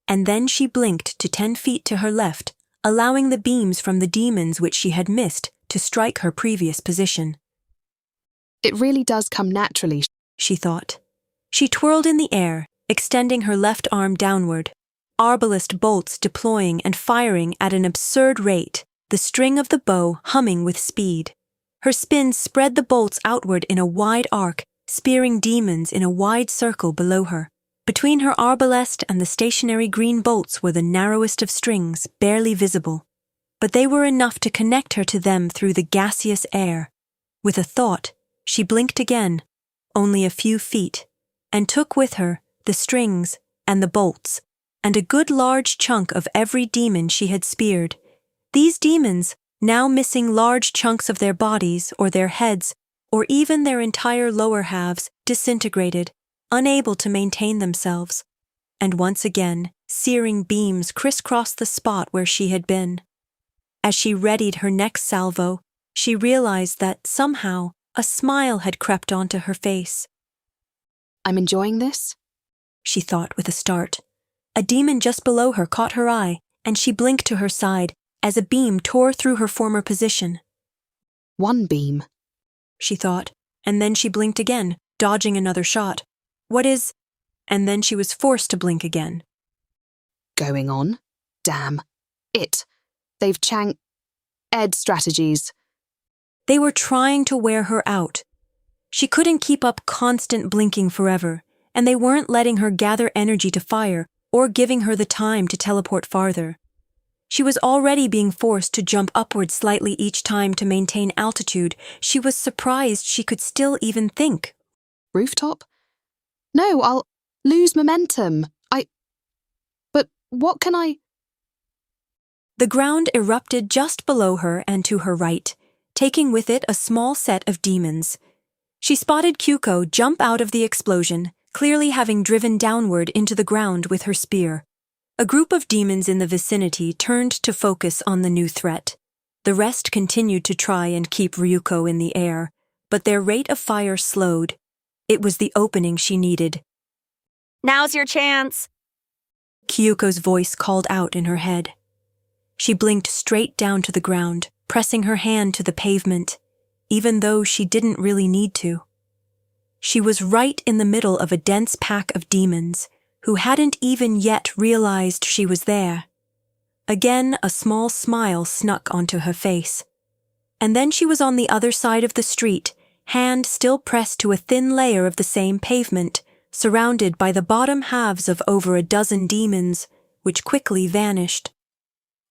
And then she blinked to 10 feet to her left, allowing the beams from the demons which she had missed to strike her previous position. It really does come naturally, she thought. She twirled in the air, extending her left arm downward, arbalist bolts deploying and firing at an absurd rate, the string of the bow humming with speed. Her spin spread the bolts outward in a wide arc, spearing demons in a wide circle below her. Between her arbalest and the stationary green bolts were the narrowest of strings, barely visible. But they were enough to connect her to them through the gaseous air. With a thought, she blinked again, only a few feet, and took with her the strings and the bolts, and a good large chunk of every demon she had speared. These demons, now missing large chunks of their bodies or their heads, or even their entire lower halves, disintegrated, unable to maintain themselves. And once again, searing beams crisscrossed the spot where she had been. As she readied her next salvo, she realized that, somehow, a smile had crept onto her face. I'm enjoying this, she thought with a start. A demon just below her caught her eye, and she blinked to her side as a beam tore through her former position. One beam, she thought, and then she blinked again, dodging another shot. What is... And then she was forced to blink again. Going on? Damn. They've Ed strategies. They were trying to wear her out. She couldn't keep up constant blinking forever, and they weren't letting her gather energy to fire or giving her the time to teleport farther. She was already being forced to jump upward slightly each time to maintain altitude. She was surprised she could still even think. Rooftop? No, I'll lose momentum. But what can I... The ground erupted just below her and to her right, taking with it a small set of demons. She spotted Kyuko jump out of the explosion, clearly having driven downward into the ground with her spear. A group of demons in the vicinity turned to focus on the new threat. The rest continued to try and keep Ryuko in the air, but their rate of fire slowed. It was the opening she needed. Now's your chance, Kyuko's voice called out in her head. She blinked straight down to the ground, pressing her hand to the pavement, even though she didn't really need to. She was right in the middle of a dense pack of demons, who hadn't even yet realized she was there. Again, a small smile snuck onto her face. And then she was on the other side of the street, hand still pressed to a thin layer of the same pavement, surrounded by the bottom halves of over a dozen demons, which quickly vanished.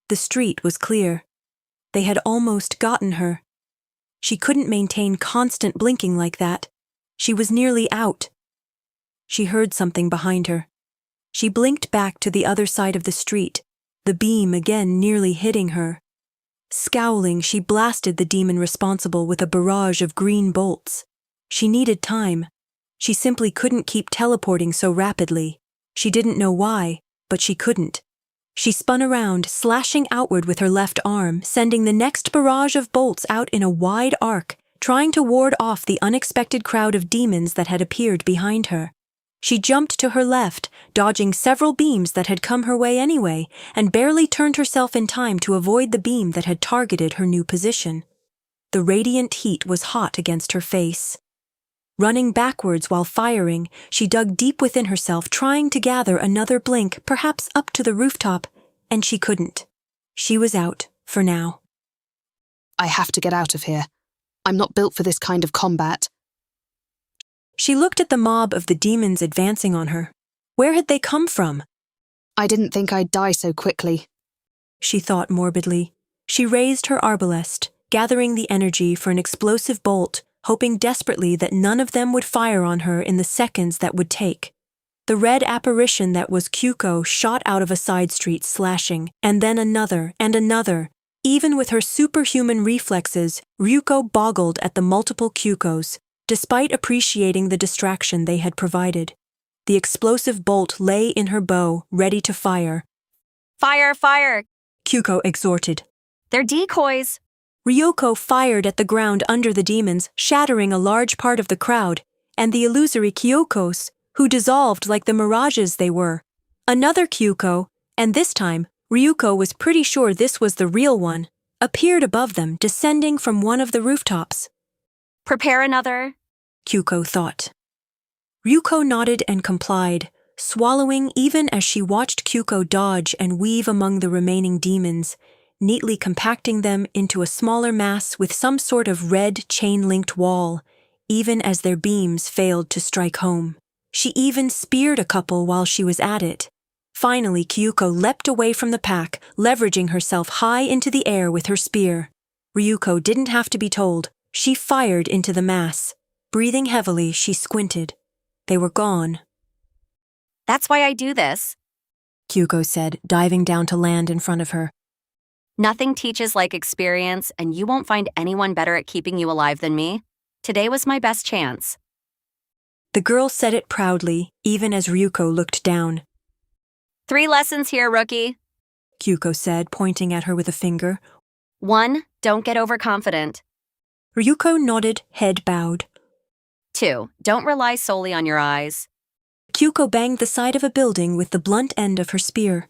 The street was clear. They had almost gotten her. She couldn't maintain constant blinking like that. She was nearly out. She heard something behind her. She blinked back to the other side of the street, the beam again nearly hitting her. Scowling, she blasted the demon responsible with a barrage of green bolts. She needed time. She simply couldn't keep teleporting so rapidly. She didn't know why, but she couldn't. She spun around, slashing outward with her left arm, sending the next barrage of bolts out in a wide arc, trying to ward off the unexpected crowd of demons that had appeared behind her. She jumped to her left, dodging several beams that had come her way anyway, and barely turned herself in time to avoid the beam that had targeted her new position. The radiant heat was hot against her face. Running backwards while firing, she dug deep within herself, trying to gather another blink, perhaps up to the rooftop, and she couldn't. She was out, for now. I have to get out of here. I'm not built for this kind of combat. She looked at the mob of the demons advancing on her. Where had they come from? I didn't think I'd die so quickly, she thought morbidly. She raised her arbalest, gathering the energy for an explosive bolt, hoping desperately that none of them would fire on her in the seconds that would take. The red apparition that was Kyuko shot out of a side street, slashing, and then another and another. Even with her superhuman reflexes, Ryuko boggled at the multiple Kyukos, despite appreciating the distraction they had provided. The explosive bolt lay in her bow, ready to fire. Fire, fire! Kyuko exhorted. They're decoys! Ryuko fired at the ground under the demons, shattering a large part of the crowd, and the illusory Kyokos, who dissolved like the mirages they were. Another Kyuko, and this time, Ryuko was pretty sure this was the real one, appeared above them, descending from one of the rooftops. Prepare another, Kyuko thought. Ryuko nodded and complied, swallowing even as she watched Kyuko dodge and weave among the remaining demons, neatly compacting them into a smaller mass with some sort of red chain-linked wall, even as their beams failed to strike home. She even speared a couple while she was at it. Finally, Kyuko leapt away from the pack, leveraging herself high into the air with her spear. Ryuko didn't have to be told. She fired into the mass. Breathing heavily, she squinted. They were gone. That's why I do this, Kyuko said, diving down to land in front of her. Nothing teaches like experience, and you won't find anyone better at keeping you alive than me. Today was my best chance. The girl said it proudly, even as Ryuko looked down. 3 lessons here, rookie. Kyuko said, pointing at her with a finger. 1, don't get overconfident. Ryuko nodded, head bowed. 2, don't rely solely on your eyes. Kyuko banged the side of a building with the blunt end of her spear.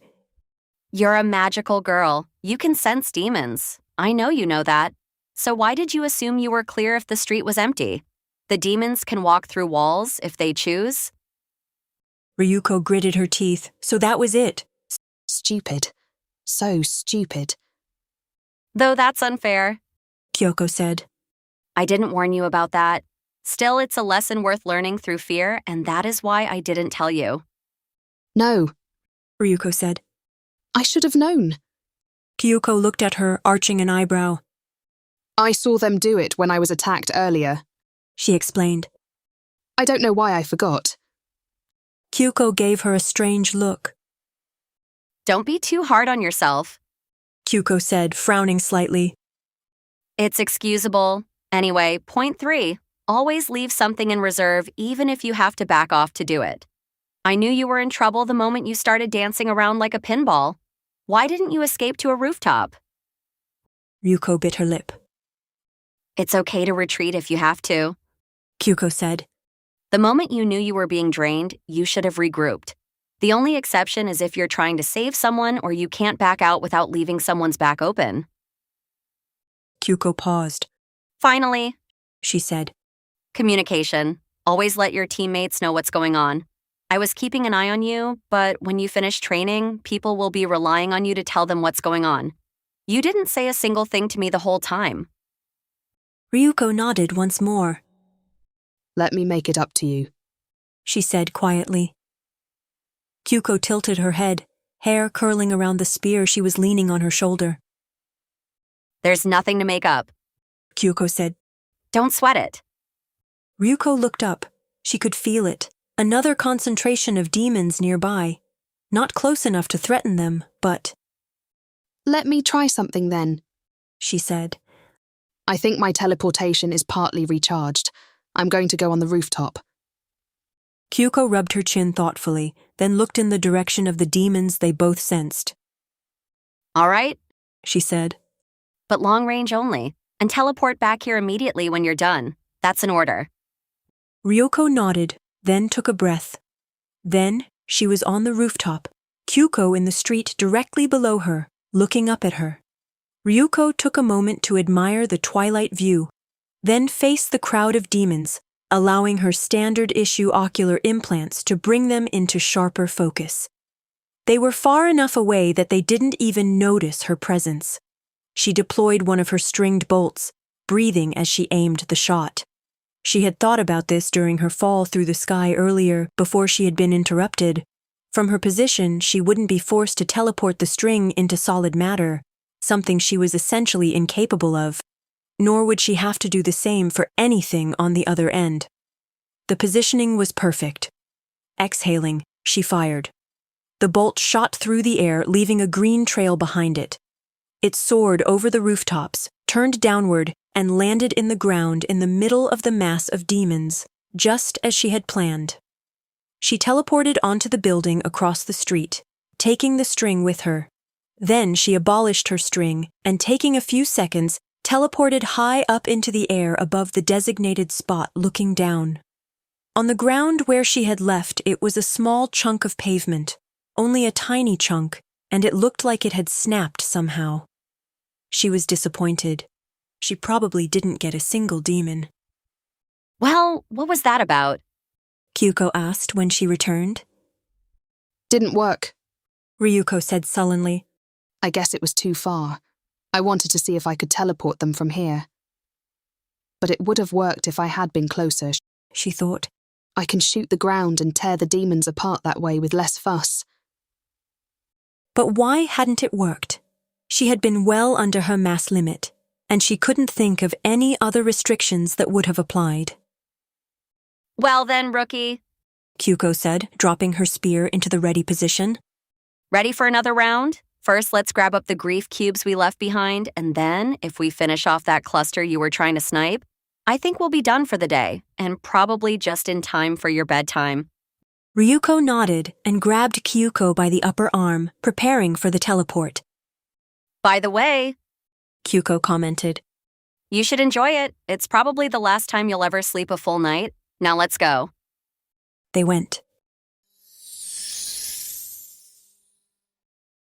You're a magical girl. You can sense demons. I know you know that. So why did you assume you were clear if the street was empty? The demons can walk through walls if they choose. Ryuko gritted her teeth, so that was it. Stupid. So stupid. Though that's unfair, Kyoko said. I didn't warn you about that. Still, it's a lesson worth learning through fear, and that is why I didn't tell you. No, Ryuko said. I should have known. Kyuko looked at her, arching an eyebrow. I saw them do it when I was attacked earlier. She explained. I don't know why I forgot. Kyuko gave her a strange look. Don't be too hard on yourself, Kyuko said, frowning slightly. It's excusable. Anyway, point 3. Always leave something in reserve even if you have to back off to do it. I knew you were in trouble the moment you started dancing around like a pinball. Why didn't you escape to a rooftop? Ryuko bit her lip. It's okay to retreat if you have to, Kyuko said. The moment you knew you were being drained, you should have regrouped. The only exception is if you're trying to save someone or you can't back out without leaving someone's back open. Kyuko paused. Finally, she said. Communication. Always let your teammates know what's going on. I was keeping an eye on you, but when you finish training, people will be relying on you to tell them what's going on. You didn't say a single thing to me the whole time. Ryuko nodded once more. Let me make it up to you, she said quietly. Kyuko tilted her head, hair curling around the spear she was leaning on her shoulder. There's nothing to make up, Kyuko said. Don't sweat it. Ryuko looked up. She could feel it. Another concentration of demons nearby. Not close enough to threaten them, but... Let me try something then, she said. I think my teleportation is partly recharged. I'm going to go on the rooftop. Kyuko rubbed her chin thoughtfully, then looked in the direction of the demons they both sensed. All right, she said. But long range only, and teleport back here immediately when you're done. That's an order. Ryuko nodded, then took a breath. Then she was on the rooftop, Kyuko in the street directly below her, looking up at her. Ryuko took a moment to admire the twilight view, then faced the crowd of demons, allowing her standard-issue ocular implants to bring them into sharper focus. They were far enough away that they didn't even notice her presence. She deployed one of her stringed bolts, breathing as she aimed the shot. She had thought about this during her fall through the sky earlier, before she had been interrupted. From her position, she wouldn't be forced to teleport the string into solid matter, something she was essentially incapable of. Nor would she have to do the same for anything on the other end. The positioning was perfect. Exhaling, she fired. The bolt shot through the air, leaving a green trail behind it. It soared over the rooftops, turned downward, and landed in the ground in the middle of the mass of demons, just as she had planned. She teleported onto the building across the street, taking the string with her. Then she abolished her string and, taking a few seconds, teleported high up into the air above the designated spot, looking down. On the ground where she had left, it was a small chunk of pavement, only a tiny chunk, and it looked like it had snapped somehow. She was disappointed. She probably didn't get a single demon. Well, what was that about? Kyuko asked when she returned. Didn't work. Ryuko said sullenly. I guess it was too far. I wanted to see if I could teleport them from here. But it would have worked if I had been closer, she thought. I can shoot the ground and tear the demons apart that way with less fuss. But why hadn't it worked? She had been well under her mass limit, and she couldn't think of any other restrictions that would have applied. Well then, rookie. Kyuko said, dropping her spear into the ready position. Ready for another round? First, let's grab up the grief cubes we left behind, and then, if we finish off that cluster you were trying to snipe, I think we'll be done for the day, and probably just in time for your bedtime. Ryuko nodded and grabbed Kyuko by the upper arm, preparing for the teleport. By the way, Kyuko commented, you should enjoy it. It's probably the last time you'll ever sleep a full night. Now let's go. They went.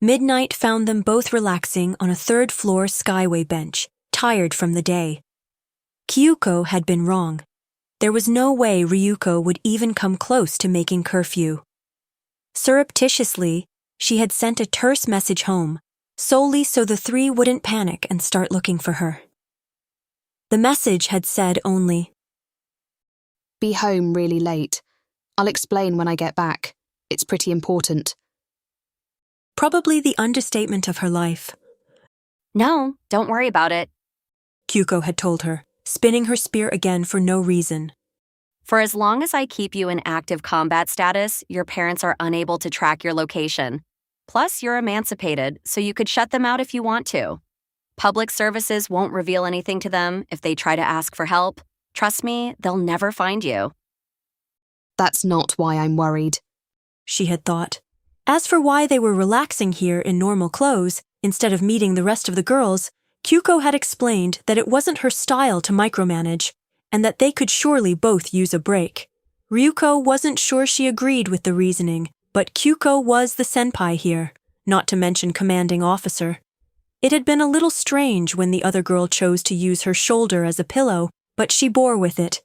Midnight found them both relaxing on a third-floor skyway bench, tired from the day. Kyuko had been wrong. There was no way Ryuko would even come close to making curfew. Surreptitiously, she had sent a terse message home, solely so the three wouldn't panic and start looking for her. The message had said only, Be home really late. I'll explain when I get back. It's pretty important. Probably the understatement of her life. No, don't worry about it. Kyuko had told her, spinning her spear again for no reason. For as long as I keep you in active combat status, your parents are unable to track your location. Plus, you're emancipated, so you could shut them out if you want to. Public services won't reveal anything to them if they try to ask for help. Trust me, they'll never find you. That's not why I'm worried, she had thought. As for why they were relaxing here in normal clothes, instead of meeting the rest of the girls, Kyuko had explained that it wasn't her style to micromanage, and that they could surely both use a break. Ryuko wasn't sure she agreed with the reasoning, but Kyuko was the senpai here, not to mention commanding officer. It had been a little strange when the other girl chose to use her shoulder as a pillow, but she bore with it.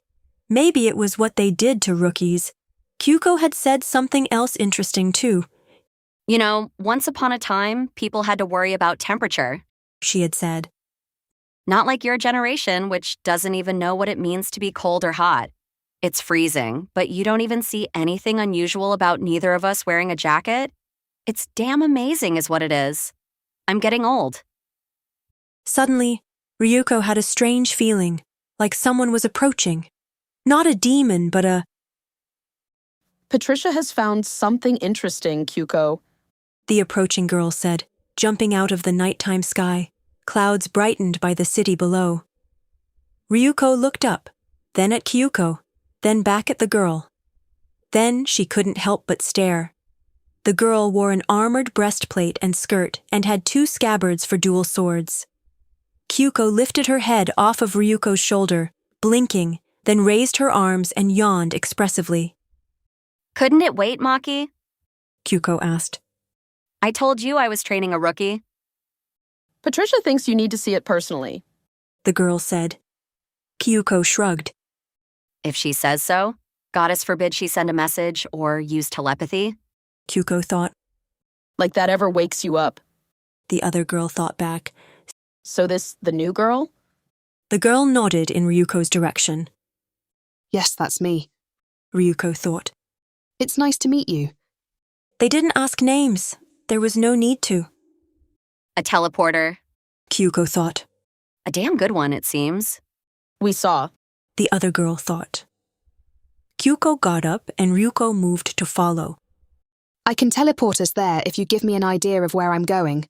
Maybe it was what they did to rookies. Kyuko had said something else interesting too. You know, once upon a time, people had to worry about temperature, she had said. Not like your generation, which doesn't even know what it means to be cold or hot. It's freezing, but you don't even see anything unusual about neither of us wearing a jacket? It's damn amazing is what it is. I'm getting old. Suddenly, Ryuko had a strange feeling, like someone was approaching. Not a demon, but a... Patricia has found something interesting, Kyuko, the approaching girl said, jumping out of the nighttime sky, clouds brightened by the city below. Ryuko looked up, then at Kyuko, then back at the girl. Then she couldn't help but stare. The girl wore an armored breastplate and skirt and had 2 scabbards for dual swords. Kyuko lifted her head off of Ryuko's shoulder, blinking, then raised her arms and yawned expressively. Couldn't it wait, Maki? Kyuko asked. I told you I was training a rookie. Patricia thinks you need to see it personally, the girl said. Kyuko shrugged. If she says so, goddess forbid she send a message or use telepathy. Kyuko thought. Like that ever wakes you up, the other girl thought back. So this the new girl? The girl nodded in Ryuko's direction. Yes, that's me, Ryuko thought. It's nice to meet you. They didn't ask names. There was no need to. A teleporter. Kyuko thought. A damn good one, it seems. We saw, the other girl thought. Kyuko got up and Ryuko moved to follow. I can teleport us there if you give me an idea of where I'm going,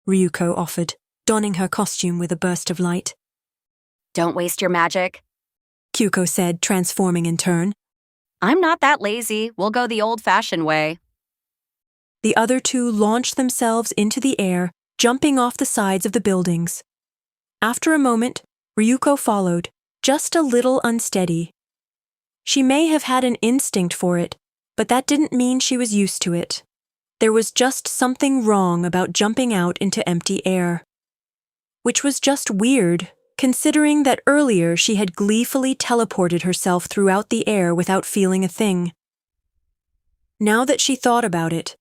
Ryuko offered, donning her costume with a burst of light. Don't waste your magic. Kyuko said, transforming in turn. I'm not that lazy. We'll go the old-fashioned way. The other two launched themselves into the air, jumping off the sides of the buildings. After a moment, Ryuko followed, just a little unsteady. She may have had an instinct for it, but that didn't mean she was used to it. There was just something wrong about jumping out into empty air. Which was just weird, considering that earlier she had gleefully teleported herself throughout the air without feeling a thing. Now that she thought about it,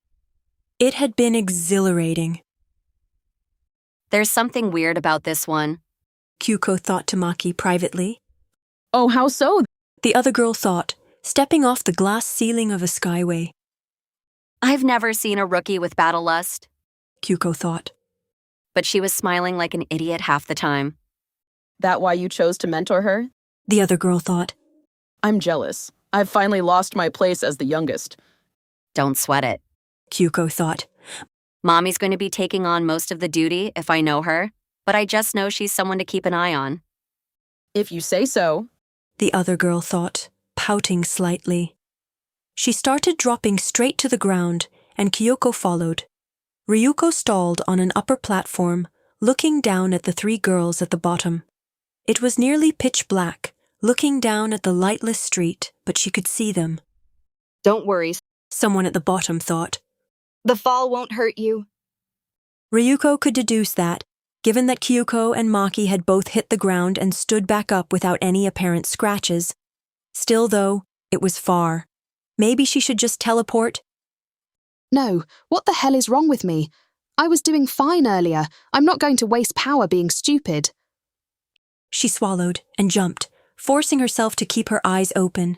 it had been exhilarating. There's something weird about this one. Kyuko thought to Maki privately. Oh, how so? The other girl thought, stepping off the glass ceiling of a skyway. I've never seen a rookie with battle lust. Kyuko thought. But she was smiling like an idiot half the time. That why you chose to mentor her? The other girl thought. I'm jealous. I've finally lost my place as the youngest. Don't sweat it. Kyuko thought. Mommy's going to be taking on most of the duty if I know her, but I just know she's someone to keep an eye on. If you say so. The other girl thought, pouting slightly. She started dropping straight to the ground, and Kyoko followed. Ryuko stalled on an upper platform, looking down at the three girls at the bottom. It was nearly pitch black, looking down at the lightless street, but she could see them. Don't worry. Someone at the bottom thought. The fall won't hurt you. Ryuko could deduce that, given that Kyuko and Maki had both hit the ground and stood back up without any apparent scratches. Still, though, it was far. Maybe she should just teleport? No, what the hell is wrong with me? I was doing fine earlier. I'm not going to waste power being stupid. She swallowed and jumped, forcing herself to keep her eyes open.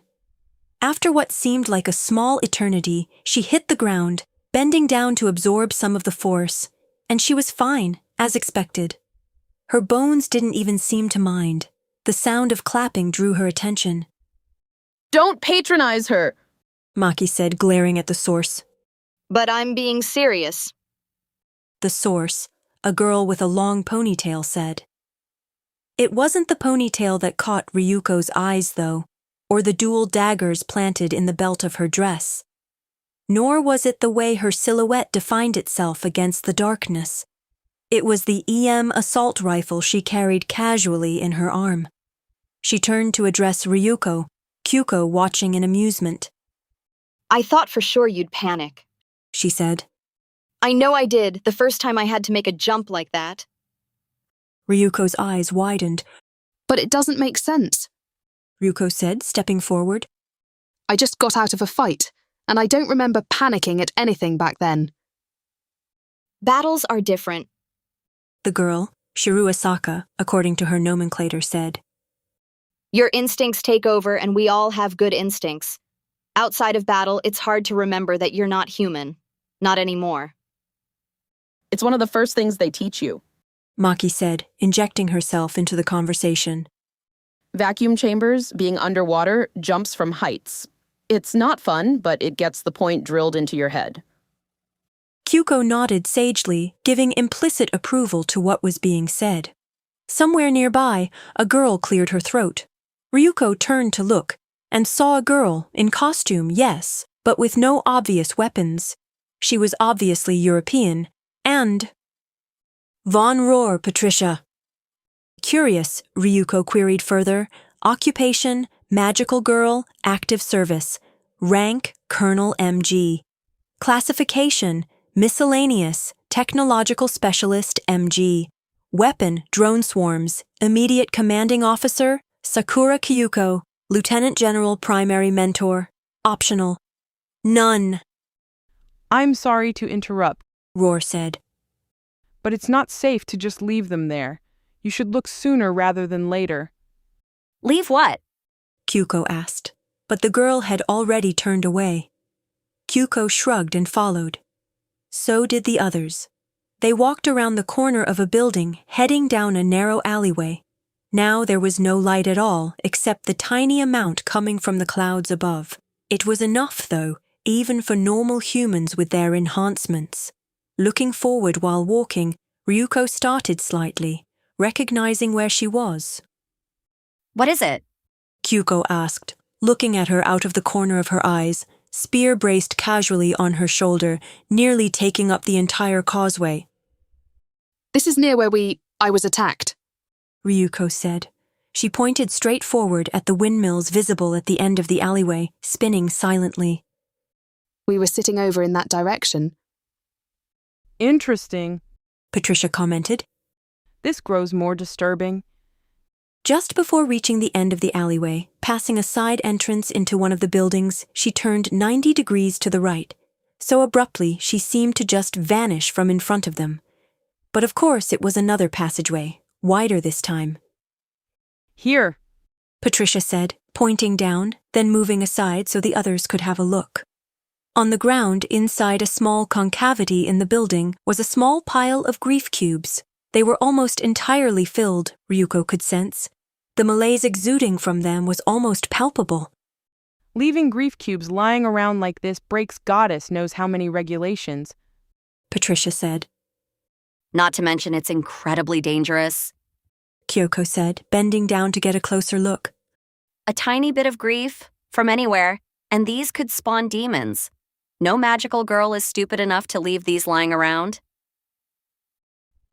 After what seemed like a small eternity, she hit the ground, bending down to absorb some of the force, and she was fine, as expected. Her bones didn't even seem to mind. The sound of clapping drew her attention. Don't patronize her, Maki said, glaring at the source. But I'm being serious. The source, a girl with a long ponytail, said. It wasn't the ponytail that caught Ryuko's eyes, though, or the dual daggers planted in the belt of her dress. Nor was it the way her silhouette defined itself against the darkness. It was the EM assault rifle she carried casually in her arm. She turned to address Ryuko, Kyuko watching in amusement. I thought for sure you'd panic, she said. I know I did, the first time I had to make a jump like that. Ryuko's eyes widened. But it doesn't make sense, Ryuko said, stepping forward. I just got out of a fight, and I don't remember panicking at anything back then. Battles are different. The girl, Shiru Asaka, according to her nomenclator, said. Your instincts take over and we all have good instincts. Outside of battle, it's hard to remember that you're not human. Not anymore. It's one of the first things they teach you. Maki said, injecting herself into the conversation. Vacuum chambers, being underwater, jumps from heights. It's not fun, but it gets the point drilled into your head. Kyuko nodded sagely, giving implicit approval to what was being said. Somewhere nearby, a girl cleared her throat. Ryuko turned to look, and saw a girl, in costume, yes, but with no obvious weapons. She was obviously European, and... Von Rohr, Patricia. Curious, Ryuko queried further. Occupation, magical girl, active service. Rank, Colonel MG. Classification, miscellaneous, technological specialist MG. Weapon, drone swarms. Immediate commanding officer, Sakura Kyuko. Lieutenant General Primary Mentor. Optional. None. I'm sorry to interrupt, Rohr said. But it's not safe to just leave them there. You should look sooner rather than later. Leave what? Kyuko asked, but the girl had already turned away. Kyuko shrugged and followed. So did the others. They walked around the corner of a building, heading down a narrow alleyway. Now there was no light at all, except the tiny amount coming from the clouds above. It was enough, though, even for normal humans with their enhancements. Looking forward while walking, Ryuko started slightly, recognizing where she was. What is it? Kyuko asked, looking at her out of the corner of her eyes, spear braced casually on her shoulder, nearly taking up the entire causeway. This is near where I was attacked, Ryuko said. She pointed straight forward at the windmills visible at the end of the alleyway, spinning silently. We were sitting over in that direction. Interesting, Patricia commented. This grows more disturbing. Just before reaching the end of the alleyway, passing a side entrance into one of the buildings, she turned 90 degrees to the right. So abruptly, she seemed to just vanish from in front of them. But of course, it was another passageway, wider this time. Here, Patricia said, pointing down, then moving aside so the others could have a look. On the ground, inside a small concavity in the building, was a small pile of grief cubes. They were almost entirely filled, Ryuko could sense. The malaise exuding from them was almost palpable. leaving grief cubes lying around like this breaks goddess knows how many regulations, Patricia said. Not to mention it's incredibly dangerous. Kyoko said, bending down to get a closer look. A tiny bit of grief, from anywhere, and these could spawn demons. No magical girl is stupid enough to leave these lying around.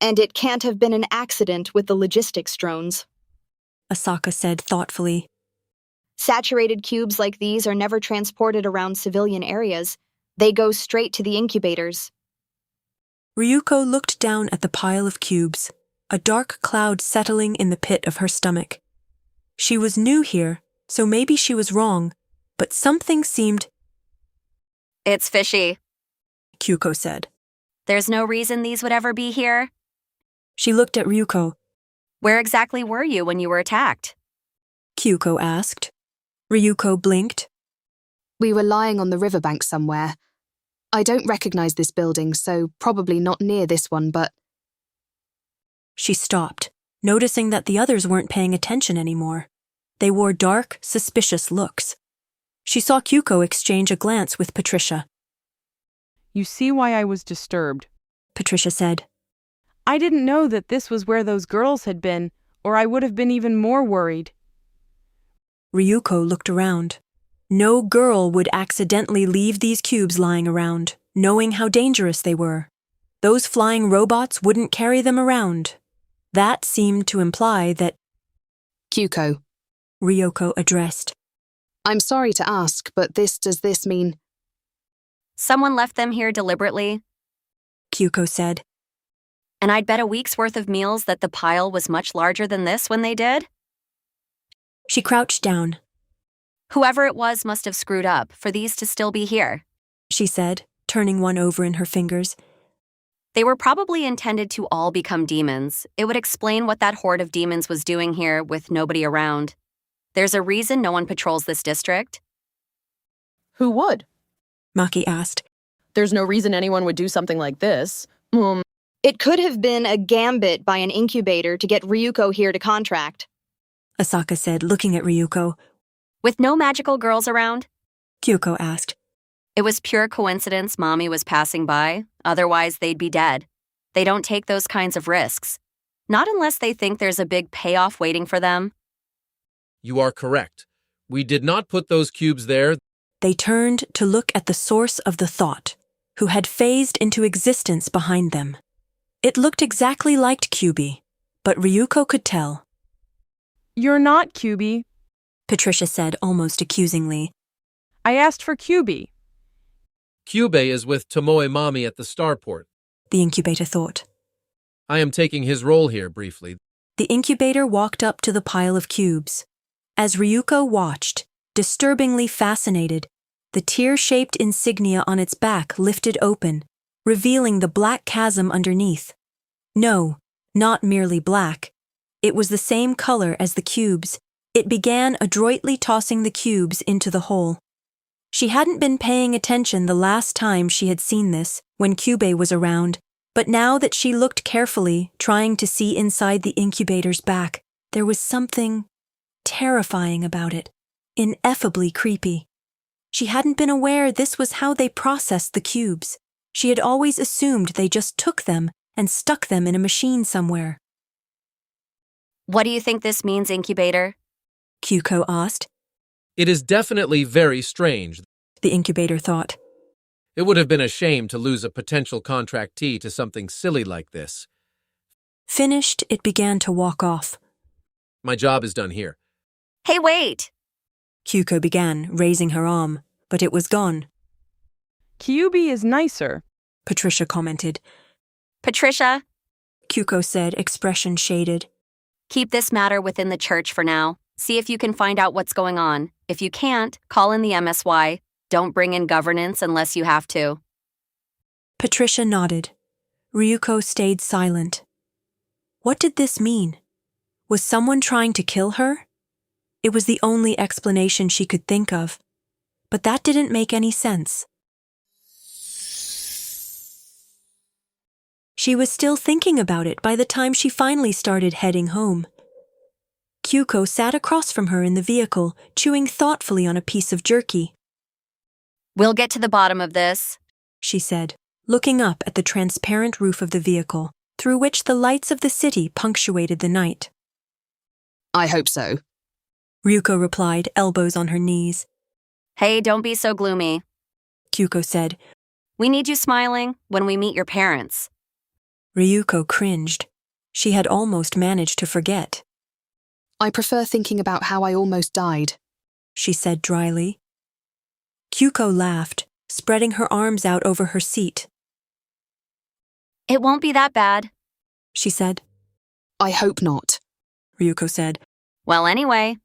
And it can't have been an accident with the logistics drones. Asaka said thoughtfully. Saturated cubes like these are never transported around civilian areas. They go straight to the incubators. Ryuko looked down at the pile of cubes, a dark cloud settling in the pit of her stomach. She was new here, so maybe she was wrong, but something seemed... It's fishy, Kyuko said. There's no reason these would ever be here. She looked at Ryuko. Where exactly were you when you were attacked? Kyuko asked. Ryuko blinked. We were lying on the riverbank somewhere. I don't recognize this building, so probably not near this one, but... She stopped, noticing that the others weren't paying attention anymore. They wore dark, suspicious looks. She saw Kyuko exchange a glance with Patricia. You see why I was disturbed, Patricia said. I didn't know that this was where those girls had been, or I would have been even more worried. Ryuko looked around. No girl would accidentally leave these cubes lying around, knowing how dangerous they were. Those flying robots wouldn't carry them around. That seemed to imply that... Kyuko, Ryuko addressed. I'm sorry to ask, but does this mean... Someone left them here deliberately, Kyuko said. and I'd bet a week's worth of meals that the pile was much larger than this when they did. She crouched down. Whoever it was must have screwed up for these to still be here. She said, turning one over in her fingers. They were probably intended to all become demons. It would explain what that horde of demons was doing here with nobody around. There's a reason no one patrols this district. Who would? Maki asked. There's no reason anyone would do something like this. It could have been a gambit by an incubator to get Ryuko here to contract. Asaka said, looking at Ryuko. With no magical girls around? Kyuko asked. It was pure coincidence Mommy was passing by, otherwise they'd be dead. They don't take those kinds of risks. Not unless they think there's a big payoff waiting for them. You are correct. We did not put those cubes there. They turned to look at the source of the thought, who had phased into existence behind them. It looked exactly like Kyubi, but Ryuko could tell. You're not Kyubi, Patricia said almost accusingly. I asked for Kyubi. Kyubei is with Tomoe Mami at the starport. The incubator thought. I am taking his role here briefly. The incubator walked up to the pile of cubes. As Ryuko watched, disturbingly fascinated, the tear-shaped insignia on its back lifted open, revealing the black chasm underneath. No, not merely black. It was the same color as the cubes. It began adroitly tossing the cubes into the hole. She hadn't been paying attention the last time she had seen this, when Kyubei was around, but now that she looked carefully, trying to see inside the incubator's back, there was something terrifying about it, ineffably creepy. She hadn't been aware this was how they processed the cubes. She had always assumed they just took them and stuck them in a machine somewhere. What do you think this means, incubator? Kyuko asked. It is definitely very strange. The incubator thought. It would have been a shame to lose a potential contractee to something silly like this. Finished, it began to walk off. My job is done here. Hey, wait! Kyuko began, raising her arm, but it was gone. Kyubi is nicer, Patricia commented. Patricia, Kyuko said, expression shaded. keep this matter within the church for now. See if you can find out what's going on. If you can't, call in the MSY. Don't bring in governance unless you have to. Patricia nodded. Ryuko stayed silent. What did this mean? Was someone trying to kill her? It was the only explanation she could think of. But that didn't make any sense. She was still thinking about it by the time she finally started heading home. Kyuko sat across from her in the vehicle, chewing thoughtfully on a piece of jerky. We'll get to the bottom of this, she said, looking up at the transparent roof of the vehicle, through which the lights of the city punctuated the night. I hope so. Ryuko replied, elbows on her knees. Hey, don't be so gloomy. Kyuko said. We need you smiling when we meet your parents. Ryuko cringed. She had almost managed to forget. I prefer thinking about how I almost died, she said dryly. Kyuko laughed, spreading her arms out over her seat. It won't be that bad, she said. I hope not, Ryuko said. Well, anyway,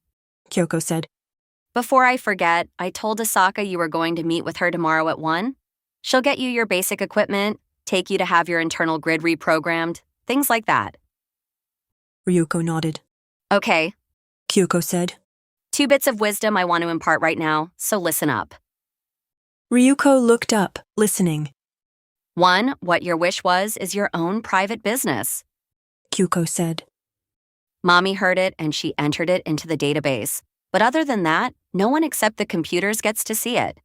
Kyoko said. Before I forget, I told Asaka you were going to meet with her tomorrow at 1. She'll get you your basic equipment, take you to have your internal grid reprogrammed, things like that. Ryuko nodded. Okay, Kyoko said. 2 bits of wisdom I want to impart right now, so listen up. Ryuko looked up, listening. 1, what your wish was is your own private business. Kyuko said. Mommy heard it and she entered it into the database. But other than that, no one except the computers gets to see it.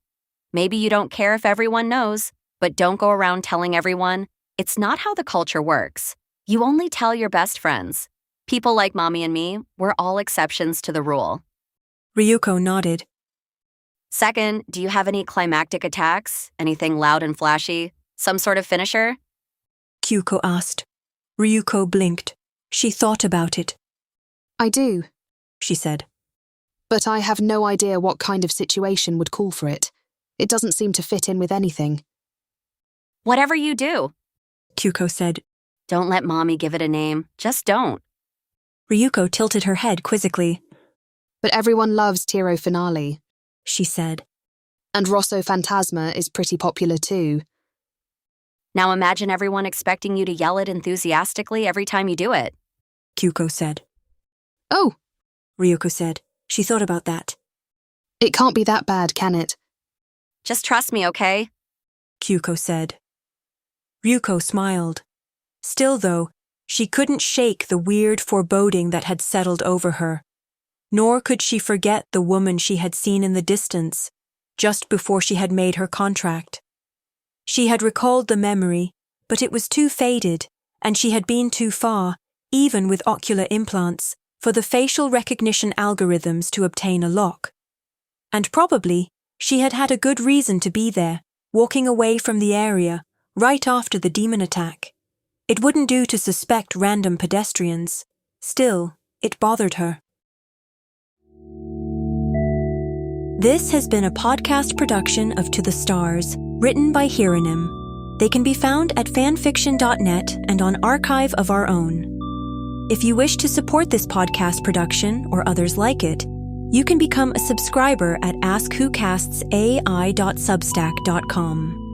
Maybe you don't care if everyone knows, but don't go around telling everyone. It's not how the culture works. You only tell your best friends. People like Mommy and me, we're all exceptions to the rule. Ryuko nodded. 2nd, do you have any climactic attacks? Anything loud and flashy? Some sort of finisher? Kyuko asked. Ryuko blinked. She thought about it. I do, she said. But I have no idea what kind of situation would call for it. It doesn't seem to fit in with anything. Whatever you do, Kyuko said. Don't let Mommy give it a name. Just don't. Ryuko tilted her head quizzically. But everyone loves Tiro Finale, she said. And Rosso Fantasma is pretty popular too. Now imagine everyone expecting you to yell it enthusiastically every time you do it. Kyuko said. Oh, Ryuko said. She thought about that. It can't be that bad, can it? Just trust me, okay? Kyuko said. Ryuko smiled. Still, though, she couldn't shake the weird foreboding that had settled over her. Nor could she forget the woman she had seen in the distance, just before she had made her contract. She had recalled the memory, but it was too faded, and she had been too far, even with ocular implants, for the facial recognition algorithms to obtain a lock. And probably, she had had a good reason to be there, walking away from the area, right after the demon attack. It wouldn't do to suspect random pedestrians. Still, it bothered her. This has been a podcast production of To the Stars, written by Hieronym. They can be found at fanfiction.net and on Archive of Our Own. If you wish to support this podcast production or others like it, you can become a subscriber at askwhocastsai.substack.com.